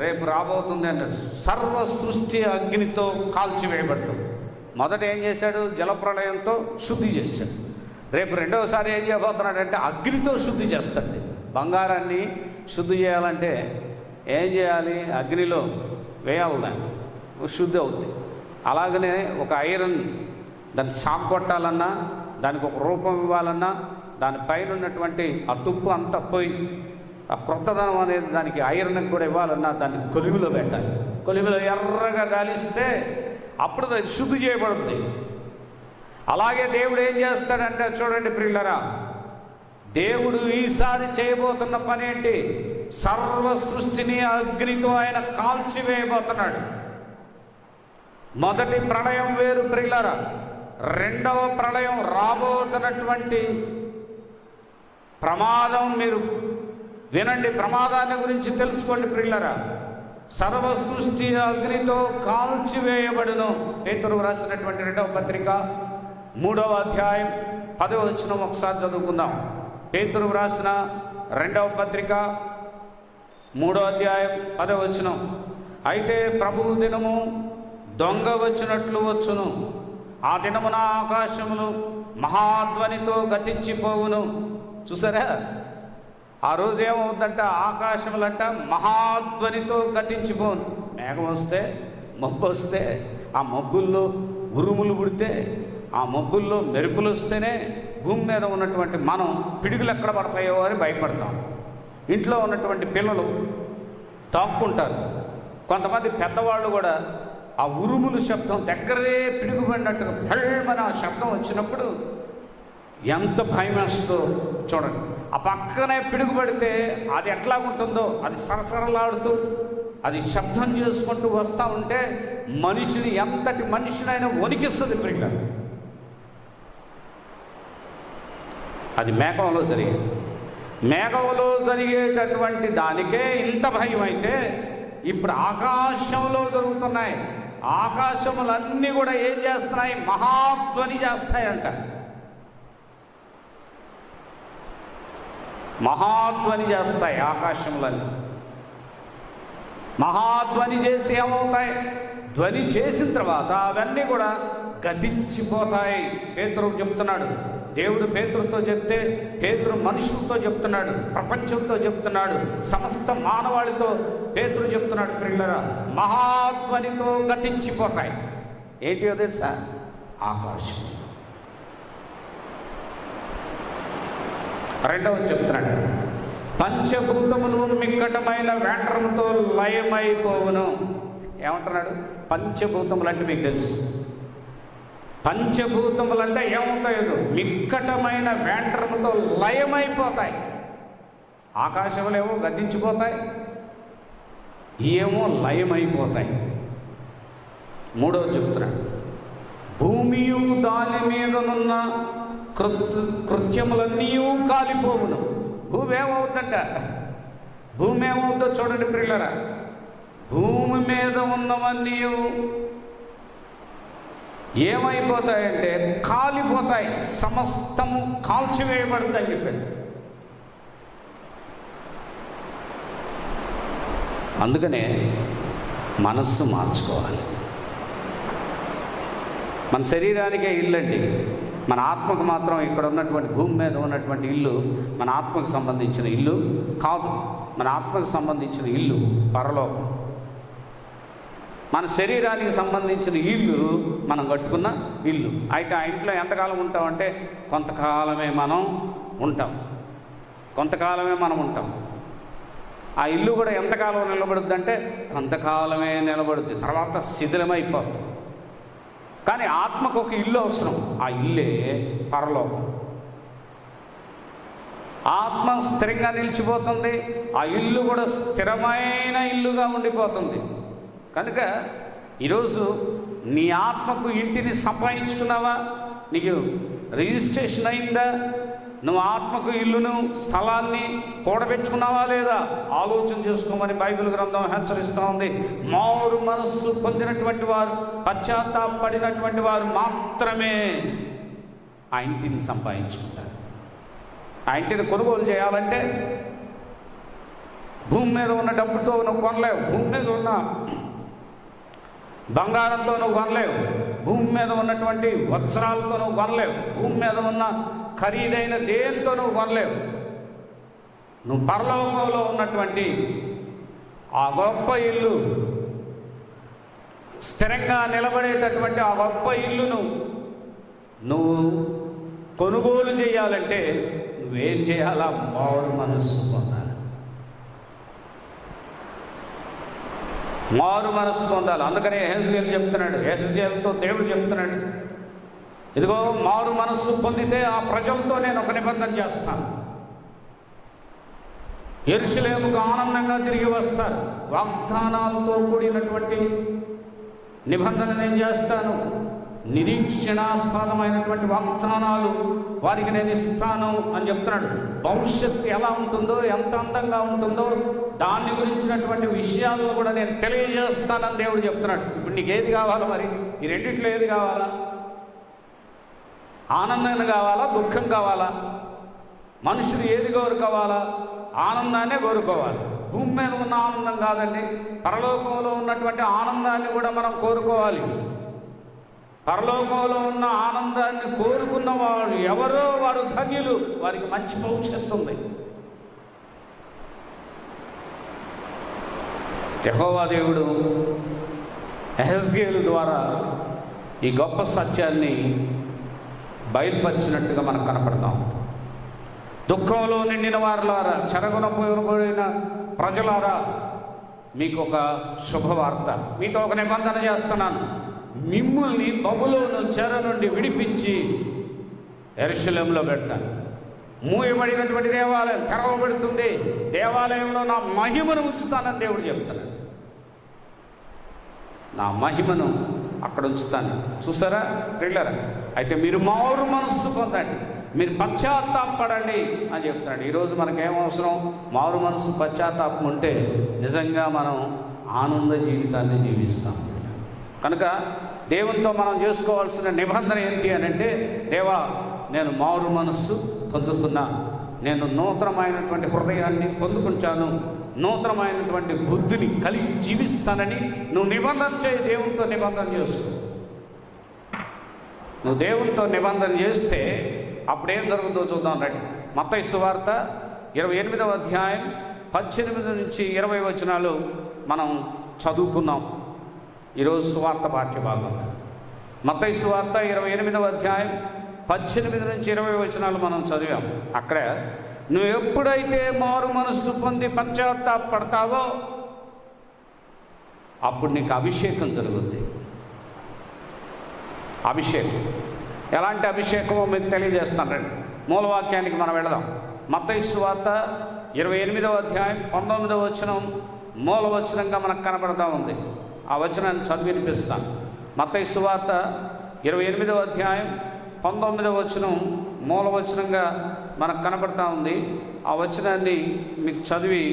రేపు రాబోతుంది అంటే సర్వ సృష్టి అగ్నితో కాల్చివేయబడుతుంది. మొదట ఏం చేశాడు? జలప్రళయంతో శుద్ధి చేశాడు. రేపు రెండవసారి ఏం చేయబోతున్నాడంటే అగ్నితో శుద్ధి చేస్తాడు. బంగారాన్ని శుద్ధి చేయాలంటే ఏం చేయాలి? అగ్నిలో వేయాలి, దాన్ని శుద్ధి అవుద్ది. అలాగనే ఒక ఐరన్ దాన్ని సాగొట్టాలన్నా, దానికి ఒక రూపం ఇవ్వాలన్నా, దానిపైన ఉన్నటువంటి ఆ తుప్పు అంతా పోయి ఆ క్రొత్తదనం అనేది దానికి ఐరన్కి కూడా ఇవ్వాలన్నా దాన్ని కొలిమిలో పెట్టాలి. కొలిమిలో ఎర్రగా గాలిస్తే అప్పుడు అది శుద్ధి చేయబడుతుంది. అలాగే దేవుడు ఏం చేస్తాడంటే చూడండి ప్రియులరా, దేవుడు ఈసారి చేయబోతున్న పని ఏంటి? సర్వ సృష్టిని అగ్నితో ఆయన కాల్చివేయబోతున్నాడు. మొదటి ప్రళయం వేరు ప్రియులరా, రెండవ ప్రళయం రాబోతున్నటువంటి ప్రమాదం మీరు వినండి. ప్రమాదాన్ని గురించి తెలుసుకోండి ప్రియులరా. సర్వ సృష్టి అగ్నితో కాల్చివేయబడును. పేతురు రాసినటువంటి 2వ పత్రిక 3వ అధ్యాయం 10వ వచనం ఒకసారి చదువుకుందాం. పేతురు వ్రాసిన 2వ పత్రిక 3వ అధ్యాయం 10వ వచనం. అయితే ప్రభువు దినము దొంగ వచ్చినట్లు వచ్చును, ఆ దినమున ఆకాశములు మహాధ్వనితో గతించిపోవును. చూసారా, ఆ రోజు ఏమవుతుందంట, ఆకాశములంట మహాధ్వనితో గతించిపోను. మేఘం వస్తే, మబ్బు వస్తే, ఆ మబ్బుల్లో ఉరుములు పుడితే, ఆ మబ్బుల్లో మెరుపులు వస్తేనే భూమి మీద ఉన్నటువంటి మనం పిడుగులు ఎక్కడ పడతాయో అని భయపడతాం. ఇంట్లో ఉన్నటువంటి పిల్లలు తాక్కుంటారు. కొంతమంది పెద్దవాళ్ళు కూడా ఆ ఉరుములు శబ్దం దగ్గరే పిడుగు పడినట్టుగా భయమని ఆ శబ్దం వచ్చినప్పుడు ఎంత భయం వేస్తుందో చూడండి. ఆ పక్కనే పిడుగు పడితే అది ఎట్లా ఉంటుందో, అది సరసరలాడుతూ అది శబ్దం చేసుకుంటూ వస్తూ ఉంటే మనిషిని, ఎంతటి మనిషినైనా వణికిస్తుంది పిడుగు. అది మేఘంలో జరిగేది. మేఘంలో జరిగేటటువంటి దానికే ఇంత భయం అయితే ఇప్పుడు ఆకాశంలో జరుగుతున్నాయి. ఆకాశములన్నీ కూడా ఏం చేస్తున్నాయి, మహాధ్వని చేస్తాయంట. మహాధ్వని చేస్తాయి ఆకాశములన్నీ. మహాధ్వని చేసి ఏమవుతాయి, ధ్వని చేసిన తర్వాత అవన్నీ కూడా గతించిపోతాయి. పేతురు చెప్తున్నాడు. దేవుడు పేతురుతో చెప్తే పేతురు మనుషులతో చెప్తున్నాడు, ప్రపంచంతో చెప్తున్నాడు, సమస్త మానవాళితో పేతురు చెప్తున్నాడు. ప్రియులారా, మహాధ్వనితో గతించిపోతాయి. ఏంటియో తెలుసా, ఆకాశం. 2వ చెప్తున్నాడు, పంచభూతములు మిక్కటమైన వేండ్రముతో లయమైపోవును. ఏమంటున్నాడు, పంచభూతములు అంటే మీకు తెలుసు. పంచభూతములు అంటే ఏమవుతాయో, మిక్కటమైన వేండ్రముతో లయమైపోతాయి. ఆకాశములు ఏమో గతించిపోతాయి, ఏమో లయమైపోతాయి. 3వ చెప్తున్నాడు, భూమియు దాని మీదనున్న కృత్యములన్నీ కాలిపోవును. భూమి ఏమవుతుందంట, భూమి ఏమవుతుందో చూడండి ప్రియులారా. భూమి మీద ఉన్నవన్నీ ఏమైపోతాయంటే కాలిపోతాయి, సమస్తము కాల్చివేయబడుతుందని చెప్పాడు. అందుకనే మనస్సు మార్చుకోవాలి. మన శరీరానికే ఇల్లండి, మన ఆత్మకు మాత్రం ఇక్కడ ఉన్నటువంటి భూమి మీద ఉన్నటువంటి ఇల్లు మన ఆత్మకు సంబంధించిన ఇల్లు కాదు. మన ఆత్మకు సంబంధించిన ఇల్లు పరలోకం. మన శరీరానికి సంబంధించిన ఇల్లు మనం కట్టుకున్న ఇల్లు. అయితే ఆ ఇంట్లో ఎంతకాలం ఉంటామంటే కొంతకాలమే మనం ఉంటాం, కొంతకాలమే మనం ఉంటాం. ఆ ఇల్లు కూడా ఎంతకాలం నిలబడుద్ది అంటే కొంతకాలమే నిలబడుద్ది, తర్వాత శిథిలమైపోతుంది. కానీ ఆత్మకు ఒక ఇల్లు అవసరం, ఆ ఇల్లే పరలోకం. ఆత్మ స్థిరంగా నిలిచిపోతుంది, ఆ ఇల్లు కూడా స్థిరమైన ఇల్లుగా ఉండిపోతుంది. కనుక ఈరోజు నీ ఆత్మకు ఇంటిని సంపాదించుకున్నావా, నీకు రిజిస్ట్రేషన్ అయిందా, నువ్వు ఆత్మకు ఇల్లును స్థలాన్ని కూడబెట్టుకున్నావా లేదా ఆలోచన చేసుకోమని బైబిల్ గ్రంథం హెచ్చరిస్తూ ఉంది. మారు మనస్సు పొందినటువంటి వారు, పశ్చాత్తాపడినటువంటి వారు మాత్రమే ఆ ఇంటిని సంపాదించుకుంటారు. ఆ ఇంటిని కొనుగోలు చేయాలంటే భూమి మీద ఉన్న డబ్బుతో నువ్వు కొనలేవు, భూమి మీద ఉన్న బంగారంతో నువ్వు కొనలేవు, భూమి మీద ఉన్నటువంటి వస్త్రాలతో నువ్వు కొనలేవు, భూమి మీద ఉన్న ఖరీదైన దేంతో నువ్వు కొనలేవు. నువ్వు పరలోకంలో ఉన్నటువంటి ఆ గొప్ప ఇల్లు, స్థిరంగా నిలబడేటటువంటి ఆ గొప్ప ఇల్లును నువ్వు కొనుగోలు చేయాలంటే నువ్వేం చేయాలా, మారు మనస్సు పొందాలి. మారు మనస్సు పొందాలి. అందుకనే యెహెజ్కేలు చెప్తున్నాడు, యెహెజ్కేలుతో దేవుడు చెప్తున్నాడు, ఇదిగో మారు మనస్సు పొందితే ఆ ప్రజలతో నేను ఒక నిబంధన చేస్తాను, యెరూషలేముకు ఆనందంగా తిరిగి వస్తారు, వాగ్దానాలతో కూడినటువంటి నిబంధన నేను చేస్తాను, నిరీక్షణాస్పదమైనటువంటి వాగ్దానాలు వారికి నేను ఇస్తాను అని చెప్తున్నాడు. భవిష్యత్తు ఎలా ఉంటుందో, ఎంత అందంగా ఉంటుందో దాన్ని గురించినటువంటి విషయాలను కూడా నేను తెలియజేస్తానని దేవుడు చెప్తున్నాడు. ఇప్పుడు నీకు ఏది కావాలా, మరి ఈ రెండిట్లో ఏది కావాలా? ఆనందం కావాలా, దుఃఖం కావాలా? మనుషులు ఏది కోరుకోవాలా? ఆనందాన్నే కోరుకోవాలి. భూమి మీద ఉన్న ఆనందం కాదండి, పరలోకంలో ఉన్నటువంటి ఆనందాన్ని కూడా మనం కోరుకోవాలి. పరలోకంలో ఉన్న ఆనందాన్ని కోరుకున్న వాళ్ళు ఎవరో వారు ధన్యులు, వారికి మంచి భవిష్యత్తు ఉంది. యెహోవా దేవుడు యెహెజ్కేలు ద్వారా ఈ గొప్ప సత్యాన్ని బయలుపరిచినట్టుగా మనకు కనపడతాం. దుఃఖంలో నిండిన వారులారా, చెరగున పోయిన ప్రజలారా, మీకు ఒక శుభవార్త, మీతో ఒక నిబంధన చేస్తున్నాను. మిమ్మల్ని బబులోను చెర నుండి విడిపించి యెరూషలేములో పెడతాను. మూయబడినటువంటి దేవాలయం తెరవబడుతుంది, దేవాలయంలో నా మహిమను ఉంచుతానని దేవుడు చెప్తాడు. నా మహిమను అక్కడ ఉంచుతాను. చూసారా ప్రియులారా? అయితే మీరు మారు మనస్సు పొందండి, మీరు పశ్చాత్తాపడండి అని చెప్తాడు. ఈరోజు మనకేం అవసరం? మారు మనస్సు, పశ్చాత్తాపం ఉంటే నిజంగా మనం ఆనంద జీవితాన్ని జీవిస్తాం. కనుక దేవునితో మనం చేసుకోవాల్సిన నిబంధన ఏంటి అని అంటే, దేవా నేను మారు మనస్సు పొందుతున్నా, నేను నూతనమైనటువంటి హృదయాన్ని పొందుకుంటాను, నూతనమైనటువంటి బుద్ధిని కలిగి జీవిస్తానని నువ్వు నిబంధన చేయి. దేవునితో నిబంధన చేసుకో. నువ్వు దేవునితో నిబంధన చేస్తే అప్పుడేం జరుగుతుందో చూద్దాం రండి. మత్తయి సువార్త 28వ అధ్యాయం 18 నుంచి 20 వచనాలు మనం చదువుకున్నాం ఈరోజు సువార్త పాఠ్య భాగంగా. మత్తయి సువార్త 28వ అధ్యాయం 18 నుంచి 20 వచనాలు మనం చదివాం. అక్కడ నువ్వు ఎప్పుడైతే మారు మనస్సు పొంది పశ్చాత్తాపడతావో అప్పుడు నీకు అభిషేకం జరుగుద్ది. అభిషేకం ఎలాంటి అభిషేకమో మీకు తెలియజేస్తాను రండి. మూలవాక్యానికి మనం వెళదాం. మత్తయి సువార్త 28వ అధ్యాయం 19వ వచనం మూలవచనంగా మనకు కనబడతా ఉంది. ఆ వచనాన్ని చదివి వినిపిస్తాను. మత్తయి సువార్త 28వ అధ్యాయం 19వ వచనం మూలవచనంగా మనకు కనబడతా ఉంది. ఆ వచనాన్ని మీకు చదివి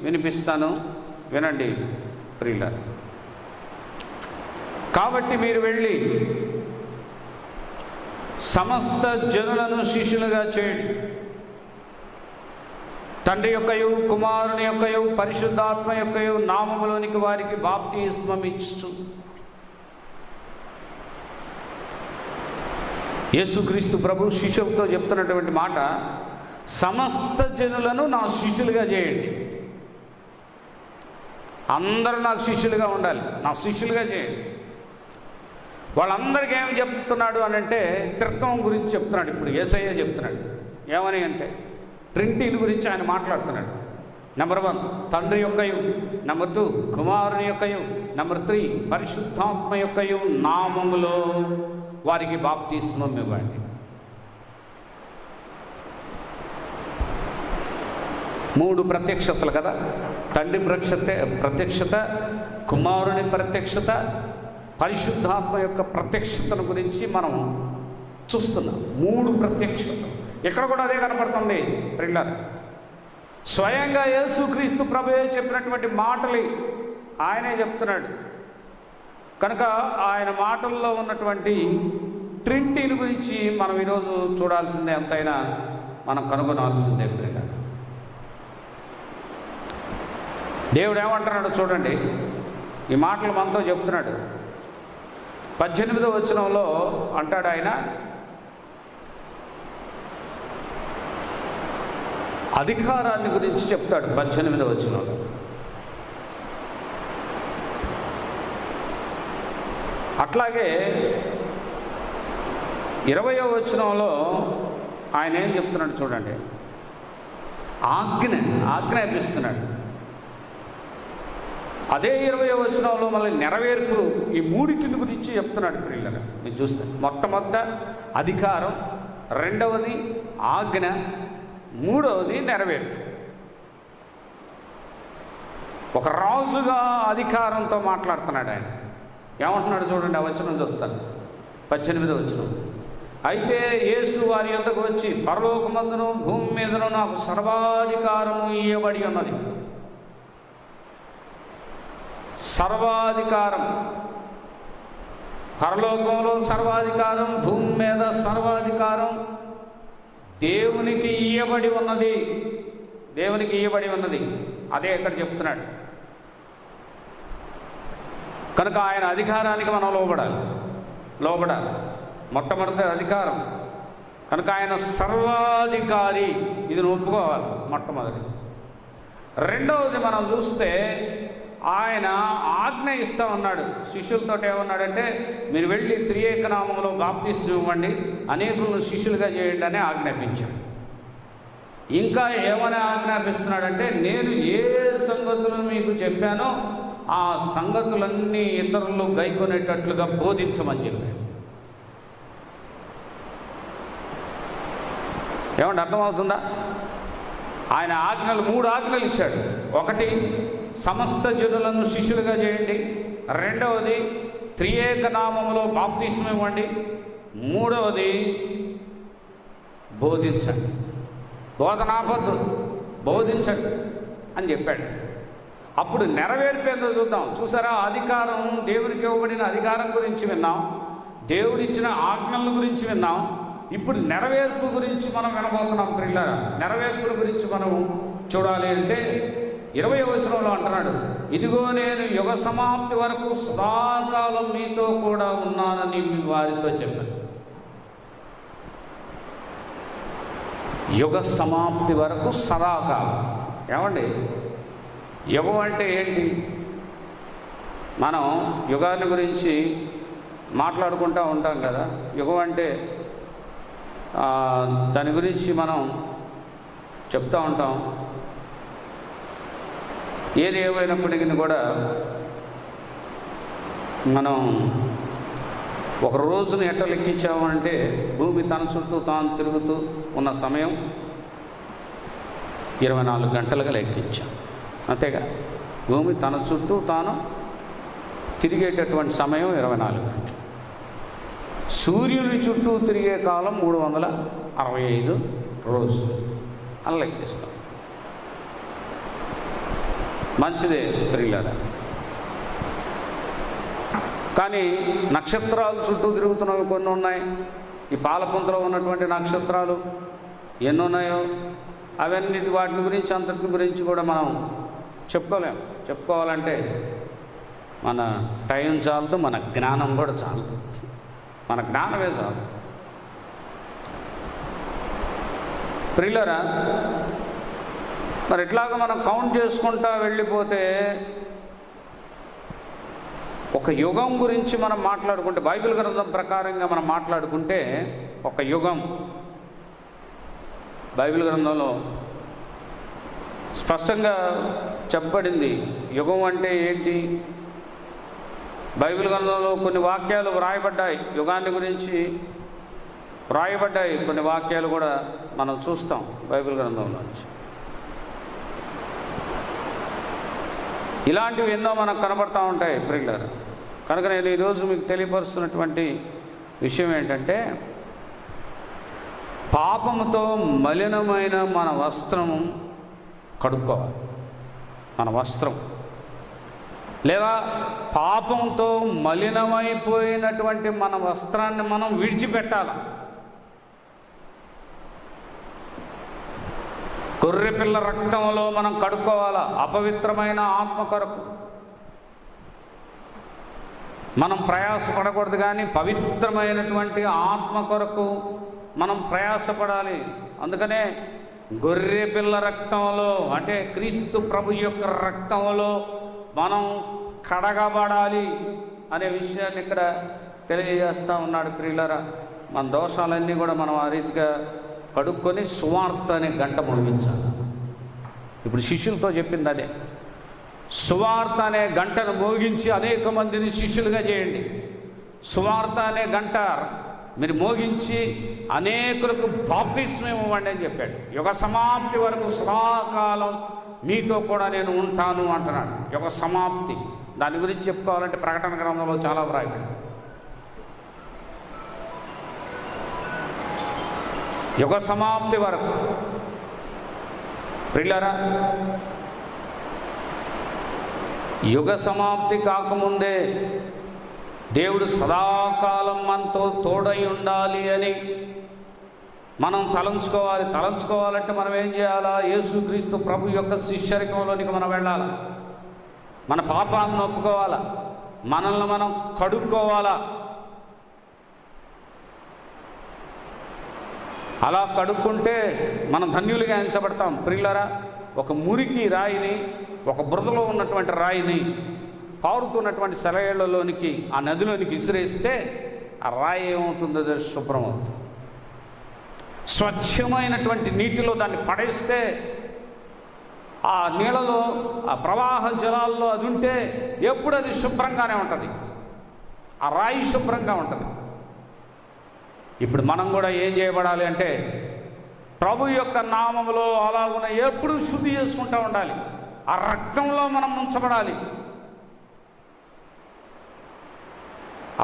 వినిపిస్తాను, వినండి ప్రియులారా. కాబట్టి మీరు వెళ్ళి సమస్త జనులను శిష్యులుగా చేయండి, తండ్రి యొక్కయు కుమారుని యొక్కయు పరిశుద్ధాత్మ యొక్కయు నామములోనికి వారికి బాప్తిస్మం ఇచ్చు. యేసుక్రీస్తు ప్రభు శిష్యులతో చెప్తున్నటువంటి మాట, సమస్త జనులను నా శిష్యులుగా చేయండి. అందరూ నాకు శిష్యులుగా ఉండాలి, నా శిష్యులుగా చేయండి. వాళ్ళందరికీ ఏమి చెప్తున్నాడు అని అంటే, త్రిత్వం గురించి చెప్తున్నాడు. ఇప్పుడు యేసయ్య చెప్తున్నాడు. ఏమని అంటే, ట్రినిటీని గురించి ఆయన మాట్లాడుతున్నాడు. నెంబర్ 1 తండ్రి యొక్కయు, నెంబర్ 2 కుమారుని యొక్కయు, నెంబర్ 3 పరిశుద్ధాత్మ యొక్కయు నామములో వారికి బాప్తిస్మం ఇవ్వండి. 3 ప్రత్యక్షతలు కదా. తండ్రి ప్రత్యక్షత, కుమారుని ప్రత్యక్షత, పరిశుద్ధాత్మ యొక్క ప్రత్యక్షతను గురించి మనం చూస్తున్నాం. 3 ప్రత్యక్షతలు ఇక్కడ కూడా అదే కనపడుతుంది ప్రియులారా. స్వయంగా యేసుక్రీస్తు ప్రభువే చెప్పినటువంటి మాటలు ఆయనే చెప్తున్నాడు. కనుక ఆయన మాటల్లో ఉన్నటువంటి ట్రినిటీని గురించి మనం ఈరోజు చూడాల్సిందే, ఎంతైనా మనం కనుగొనాల్సిందే ప్రియులారా. దేవుడు ఏమంటున్నాడు చూడండి, ఈ మాటలు మనతో చెప్తున్నాడు. 18వ వచనంలో అంటాడు ఆయన, అధికారాన్ని గురించి చెప్తాడు 18వ వచనంలో. అట్లాగే 20వ వచనంలో ఆయన ఏం చెప్తున్నాడు చూడండి, ఆజ్ఞాపిస్తున్నాడు. అదే 20వ వచనంలో మళ్ళీ నెరవేర్పులు, ఈ 3 గురించి చెప్తున్నాడు పిల్లలు. మీరు చూస్తే మొట్టమొదట అధికారం, 2వది ఆజ్ఞ, 3వది నెరవేర్పు. ఒక రాజుగా అధికారంతో మాట్లాడుతున్నాడు ఆయన. ఏమంటున్నాడు చూడండి, ఆ వచనం చెప్తాను. 18వ వచనం, అయితే యేసు వారి యొద్దకు వచ్చి, పరలోకమందును భూమి మీదను నాకు సర్వాధికారము ఇవ్వబడి ఉన్నది. సర్వాధికారం పరలోకంలో సర్వాధికారం, భూమి మీద సర్వాధికారం దేవునికి ఇయ్యబడి ఉన్నది. దేవునికి ఇయ్యబడి ఉన్నది. అదే ఇక్కడ చెప్తున్నాడు. కనుక ఆయన అధికారానికి మనం లోబడాలి. మొట్టమొదటి అధికారం కనుక ఆయన సర్వాధికారి. ఇది ఒప్పుకోవాలి మొట్టమొదటి. రెండవది మనం చూస్తే ఆయన ఆజ్ఞ ఇస్తూ ఉన్నాడు. శిష్యులతో ఏమన్నాడంటే, మీరు వెళ్ళి త్రియేక నామములో బాప్తిస్మం ఇవ్వండి, అనేకులను శిష్యులుగా చేయండి అని ఆజ్ఞాపించాడు. ఇంకా ఏమని ఆజ్ఞాపిస్తున్నాడంటే, నేను ఏ సంగతులు మీకు చెప్పానో ఆ సంగతులన్నీ ఇతరులు గైకొనేటట్లుగా బోధించమని చెప్పాడు. ఏమంటే అర్థమవుతుందా? ఆయన ఆజ్ఞలు 3 ఆజ్ఞలు ఇచ్చాడు. ఒకటి, సమస్త జనులను శిష్యులుగా చేయండి. రెండవది, త్రియేక నామములో బాప్తిస్మం ఇవ్వండి. మూడవది, బోధించండి. బోధనాపద్దు, బోధించండి అని చెప్పాడు. అప్పుడు నెరవేర్పేందో చూద్దాం. చూసారా, అధికారం, దేవునికి ఇవ్వబడిన అధికారం గురించి విన్నాం, దేవుడిచ్చిన ఆజ్ఞల గురించి విన్నాం. ఇప్పుడు నెరవేర్పు గురించి మనం వినబోతున్నాం. ప్రియులారా, నెరవేర్పుల గురించి మనం చూడాలి అంటే 20వ వచనంలో అంటున్నాడు, ఇదిగో నేను యుగ సమాప్తి వరకు సదాకాలం మీతో కూడా ఉన్నానని మీ వారితో చెప్పాను. యుగ సమాప్తి వరకు సదాకాలం. ఏమండి, యుగం అంటే ఏంటి? మనం యుగాన్ని గురించి మాట్లాడుకుంటూ ఉంటాం కదా. యుగం అంటే దాని గురించి మనం చెప్తూ ఉంటాం. ఏది ఏమైనప్పటికీ కూడా మనం ఒక రోజును ఎట్ట లెక్కించామంటే, భూమి తన చుట్టూ తాను తిరుగుతూ ఉన్న సమయం 24 గంటలుగా లెక్కించాం. అంతేగా, భూమి తన చుట్టూ తాను తిరిగేటటువంటి సమయం 24 గంటలు. సూర్యుని చుట్టూ తిరిగే కాలం 365 రోజులు అని లెక్కిస్తాం. మంచిదే ప్రియులారా. కానీ నక్షత్రాలు చుట్టూ తిరుగుతున్నవి కొన్ని ఉన్నాయి. ఈ పాలపుంతలో ఉన్నటువంటి నక్షత్రాలు ఎన్ని ఉన్నాయో అవన్నిటి వాటి గురించి అంతటి గురించి కూడా మనం చెప్పుకోలేము. చెప్పుకోవాలంటే మన టైం చాలదు, మన జ్ఞానం కూడా చాలదు. మన జ్ఞానమే చాలు. ప్రియులారా, మరి ఇట్లాగా మనం కౌంట్ చేసుకుంటా వెళ్ళిపోతే ఒక యుగం గురించి మనం మాట్లాడుకుంటే, బైబిల్ గ్రంథం ప్రకారంగా మనం మాట్లాడుకుంటే ఒక యుగం బైబిల్ గ్రంథంలో స్పష్టంగా చెప్పబడింది. యుగం అంటే ఏంటి? బైబిల్ గ్రంథంలో కొన్ని వాక్యాలు వ్రాయబడ్డాయి, యుగాన్ని గురించి వ్రాయబడ్డాయి. కొన్ని వాక్యాలు కూడా మనం చూస్తాం బైబిల్ గ్రంథంలో నుంచి. ఇలాంటివి ఎన్నో మనకు కనబడుతూ ఉంటాయి ప్రియులారా. కనుక నేను ఈరోజు మీకు తెలియపరుస్తున్నటువంటి విషయం ఏంటంటే, పాపముతో మలినమైన మన వస్త్రము కడుక్కోవాలి. మన వస్త్రం లేదా పాపంతో మలినమైపోయినటువంటి మన వస్త్రాన్ని మనం విడిచిపెట్టాలి. గొర్రెపిల్ల రక్తంలో మనం కడుక్కోవాలా. అపవిత్రమైన ఆత్మ కొరకు మనం ప్రయాసపడకూడదు, కానీ పవిత్రమైనటువంటి ఆత్మ కొరకు మనం ప్రయాసపడాలి. అందుకనే గొర్రెపిల్ల రక్తంలో, అంటే క్రీస్తు ప్రభు యొక్క రక్తంలో మనం కడగబడాలి అనే విషయాన్ని ఇక్కడ తెలియజేస్తూ ఉన్నాడు ప్రియులారా. మన దోషాలన్నీ కూడా మనం ఆ రీతిగా కడుక్కొని సువార్త అనే గంట మోగించాలి. ఇప్పుడు శిష్యులతో చెప్పింది అదే. సువార్త అనే గంటను మోగించి అనేక మందిని శిష్యులుగా చేయండి. సువార్త అనే గంట మీరు మోగించి అనేకులకు బాప్తిస్మం ఇవ్వండి అని చెప్పాడు. యుగ సమాప్తి వరకు సదాకాలం మీతో కూడా నేను ఉంటాను అంటున్నాడు. యుగ సమాప్తి, దాని గురించి చెప్పుకోవాలంటే ప్రకటన గ్రంథంలో చాలా వ్రాయబడింది. యుగ సమాప్తి వరకు ప్రియులారా, యుగ సమాప్తి కాకముందే దేవుడు సదాకాలం మనతో తోడై ఉండాలి అని మనం తలంచుకోవాలంటే మనం ఏం చేయాలా? యేసుక్రీస్తు ప్రభు యొక్క శిష్యరికంలోనికి మనం వెళ్ళాలి. మన పాపాలను ఒప్పుకోవాలా, మనల్ని మనం కడుక్కోవాలా. అలా కడుక్కుంటే మనం ధన్యులుగా ఎంచబడతాం. ప్రియులారా, ఒక మురికి రాయిని, ఒక బురదలో ఉన్నటువంటి రాయిని పారుతున్నటువంటి సెలయేళ్లలోనికి, ఆ నదిలోనికి విసిరేస్తే ఆ రాయి ఏమవుతుందో శుభ్రం అవుతుంది. స్వచ్ఛమైనటువంటి నీటిలో దాన్ని పడేస్తే ఆ నీళ్ళలో, ఆ ప్రవాహ జలాల్లో అది ఉంటే ఎప్పుడు అది శుభ్రంగానే ఉంటుంది, ఆ రాయి శుభ్రంగా ఉంటుంది. ఇప్పుడు మనం కూడా ఏం చేయబడాలి అంటే ప్రభు యొక్క నామములో అలాగున ఎప్పుడు శుద్ధి చేసుకుంటూ ఉండాలి. ఆ రక్తంలో మనం ముంచబడాలి.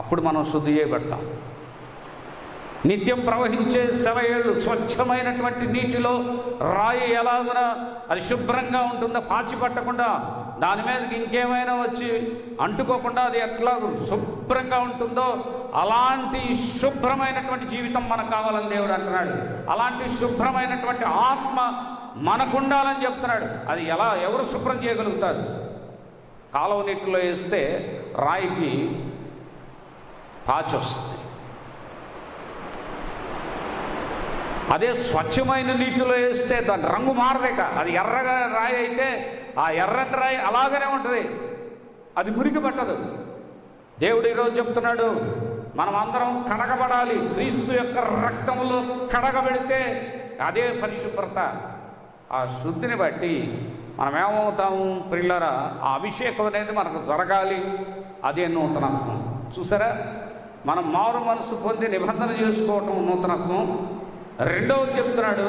అప్పుడు మనం శుద్ధి చేయబడతాం. నిత్యం ప్రవహించే సెలయేళ్ళు స్వచ్ఛమైనటువంటి నీటిలో రాయి ఎలాగున అది శుభ్రంగా ఉంటుందో, పాచి పట్టకుండా, దాని మీదకి ఇంకేమైనా వచ్చి అంటుకోకుండా అది ఎట్లా శుభ్రంగా ఉంటుందో అలాంటి శుభ్రమైనటువంటి జీవితం మనకు కావాలని దేవుడు అంటున్నాడు. అలాంటి శుభ్రమైనటువంటి ఆత్మ మనకు ఉండాలని చెప్తున్నాడు. అది ఎవరు శుభ్రం చేయగలుగుతారు? కాలువ నీటిలో వేస్తే రాయికి పాచి వస్తుంది. అదే స్వచ్ఛమైన నీటిలో వేస్తే దాని రంగు మారదేక. అది ఎర్రగా రాయి అయితే ఆ ఎర్రటి రాయి అలాగనే ఉంటుంది, అది మురికి పట్టదు. దేవుడు ఈరోజు చెప్తున్నాడు, మనం అందరం కడగబడాలి. క్రీస్తు యొక్క రక్తంలో కడగబెడితే అదే పరిశుభ్రత. ఆ శుద్ధిని బట్టి మనం ఏమవుతాము ప్రియులారా? ఆ అభిషేకం అనేది మనకు జరగాలి. అదే నూతనత్వం. చూసారా, మనం మారు మనసు పొంది నిబంధన చేసుకోవటం నూతనత్వం. రెండవది చెప్తున్నాడు,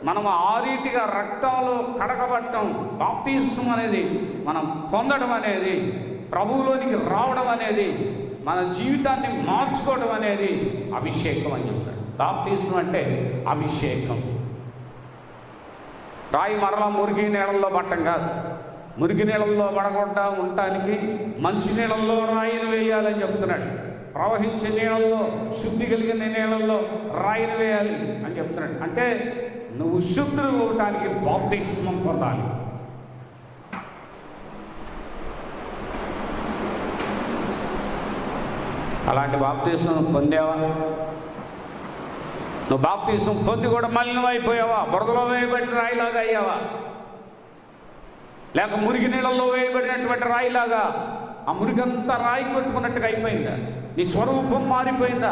మనం ఆ రీతిగా రక్తంలో కడగబడటం, బాప్తిస్మం అనేది మనం పొందడం అనేది, ప్రభువులోనికి రావడం అనేది, మన జీవితాన్ని మార్చుకోవడం అనేది అభిషేకం అని చెప్తాడు. బాప్తిస్మం అంటే అభిషేకం. రాయి మరలా మురికి నీళ్ళల్లో పట్టం కాదు. మురికి నీళ్ళల్లో పడకుండా ఉండటానికి మంచి నీళ్ళల్లో రాయిని వేయాలని చెప్తున్నాడు. ప్రవహించే నీళ్ళల్లో, శుద్ధి కలిగిన నీళ్ళల్లో రాయిని వేయాలి అని చెప్తున్నాడు. అంటే నువ్వు శుద్ధులు అవ్వటానికి బాప్తిస్మం పొందాలి. అలాంటి బాప్తిస్మం పొందావా? నువ్వు బాప్తిస్మం పొంది కూడా మలినమైపోయావా? బురదలో వేయబడిన రాయిలాగా అయ్యావా? లేక మురికి నీళ్ళల్లో వేయబడినటువంటి రాయిలాగా ఆ మురికంతా రాయి కొట్టుకున్నట్టుగా అయిపోయిందా? నీ స్వరూపం మారిపోయిందా?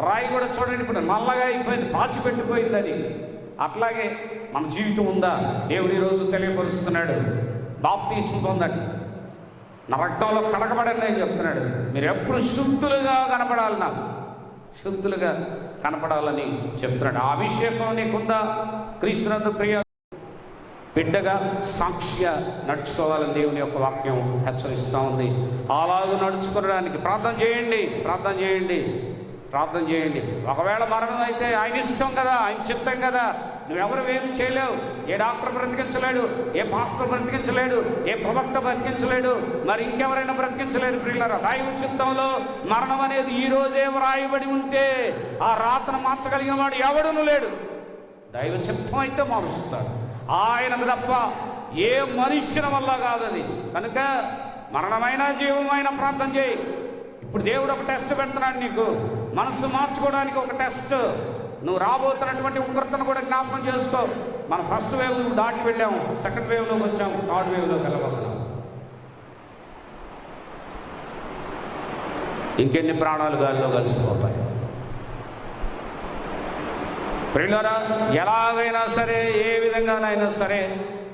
రాయి కూడా చూడండి ఇప్పుడు నల్లగా అయిపోయింది, పాచి పెట్టిపోయింది. అది అట్లాగే మన జీవితం ఉందా? దేవుడు ఈరోజు తెలియపరుస్తున్నాడు, బాప్తిస్మం పొందండి, నా రక్తంలో కడగబడండి అని చెప్తున్నాడు. మీరు ఎప్పుడు శుద్ధులుగా కనపడాలి, నాకు శుద్ధులుగా కనపడాలని చెప్తున్నాడు. ఆ అభిషేకం నీకుందా? క్రీస్తునందు ప్రియ బిడ్డగా సాక్షిగా నడుచుకోవాలని దేవుని యొక్క వాక్యం హెచ్చరిస్తూ ఉంది. అలాగూ నడుచుకోవడానికి ప్రార్థన చేయండి. ఒకవేళ మరణం అయితే ఆయన ఇష్టం కదా, ఆయన చిత్తం కదా. నువ్వెవరు ఏం చేయలేవు. ఏ డాక్టర్ బ్రతికించలేడు, ఏ పాస్టర్ బ్రతికించలేడు, ఏ ప్రవక్త బ్రతికించలేడు, మరి ఇంకెవరైనా బ్రతికించలేరు. ప్రియులారా, దైవ చిత్తంలో మరణం అనేది ఈ రోజే వ్రాయబడి ఉంటే ఆ రాతను మార్చగలిగిన వాడు ఎవడునూ లేడు. దైవ చిత్తం అయితే మారుస్తాడు ఆయనకు తప్ప ఏ మనుష్యుని వల్ల కాదది. కనుక మరణమైన జీవమైన ప్రార్థన చేయి. ఇప్పుడు దేవుడు ఒక టెస్ట్ పెడుతున్నాడు నీకు, మనసు మార్చుకోవడానికి ఒక టెస్ట్. నువ్వు రాబోతున్నటువంటి ఉగ్రతను కూడా జ్ఞాపకం చేసుకో. మనం ఫస్ట్ వేవ్ దాటి వెళ్ళాము, సెకండ్ వేవ్లోకి వచ్చాము, థర్డ్ వేవ్లోకి వెళ్ళబోతున్నాం. ఇంకెన్ని ప్రాణాలు గాలిలో కలిసిపోతాయి. ప్రియులారా, ఎలాగైనా సరే, ఏ విధంగానైనా సరే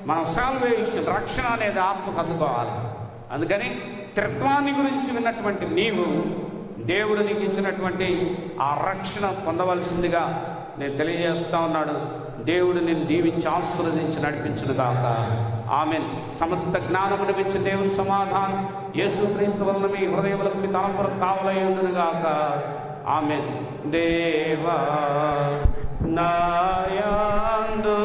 మనం సాల్వేషన్, రక్షణ అనేది ఆత్మకు అందుకోవాలి. అందుకని త్రిత్వాన్ని గురించి విన్నటువంటి నీవు దేవుడు నీకు ఇచ్చినటువంటి ఆ రక్షణ పొందవలసిందిగా నేను తెలియజేస్తా ఉన్నాడు. దేవుడు నేను దీవించి ఆశీర్వదించి నడిపించును గాక. ఆమేన్. సమస్త జ్ఞానమును ఇచ్చి దేవుని సమాధానం యేసుక్రీస్తు వలన మీ హృదయములకు మీ తలంపులకు కావలై ఉండును గాక. ఆమేన్. దేవా నాయందు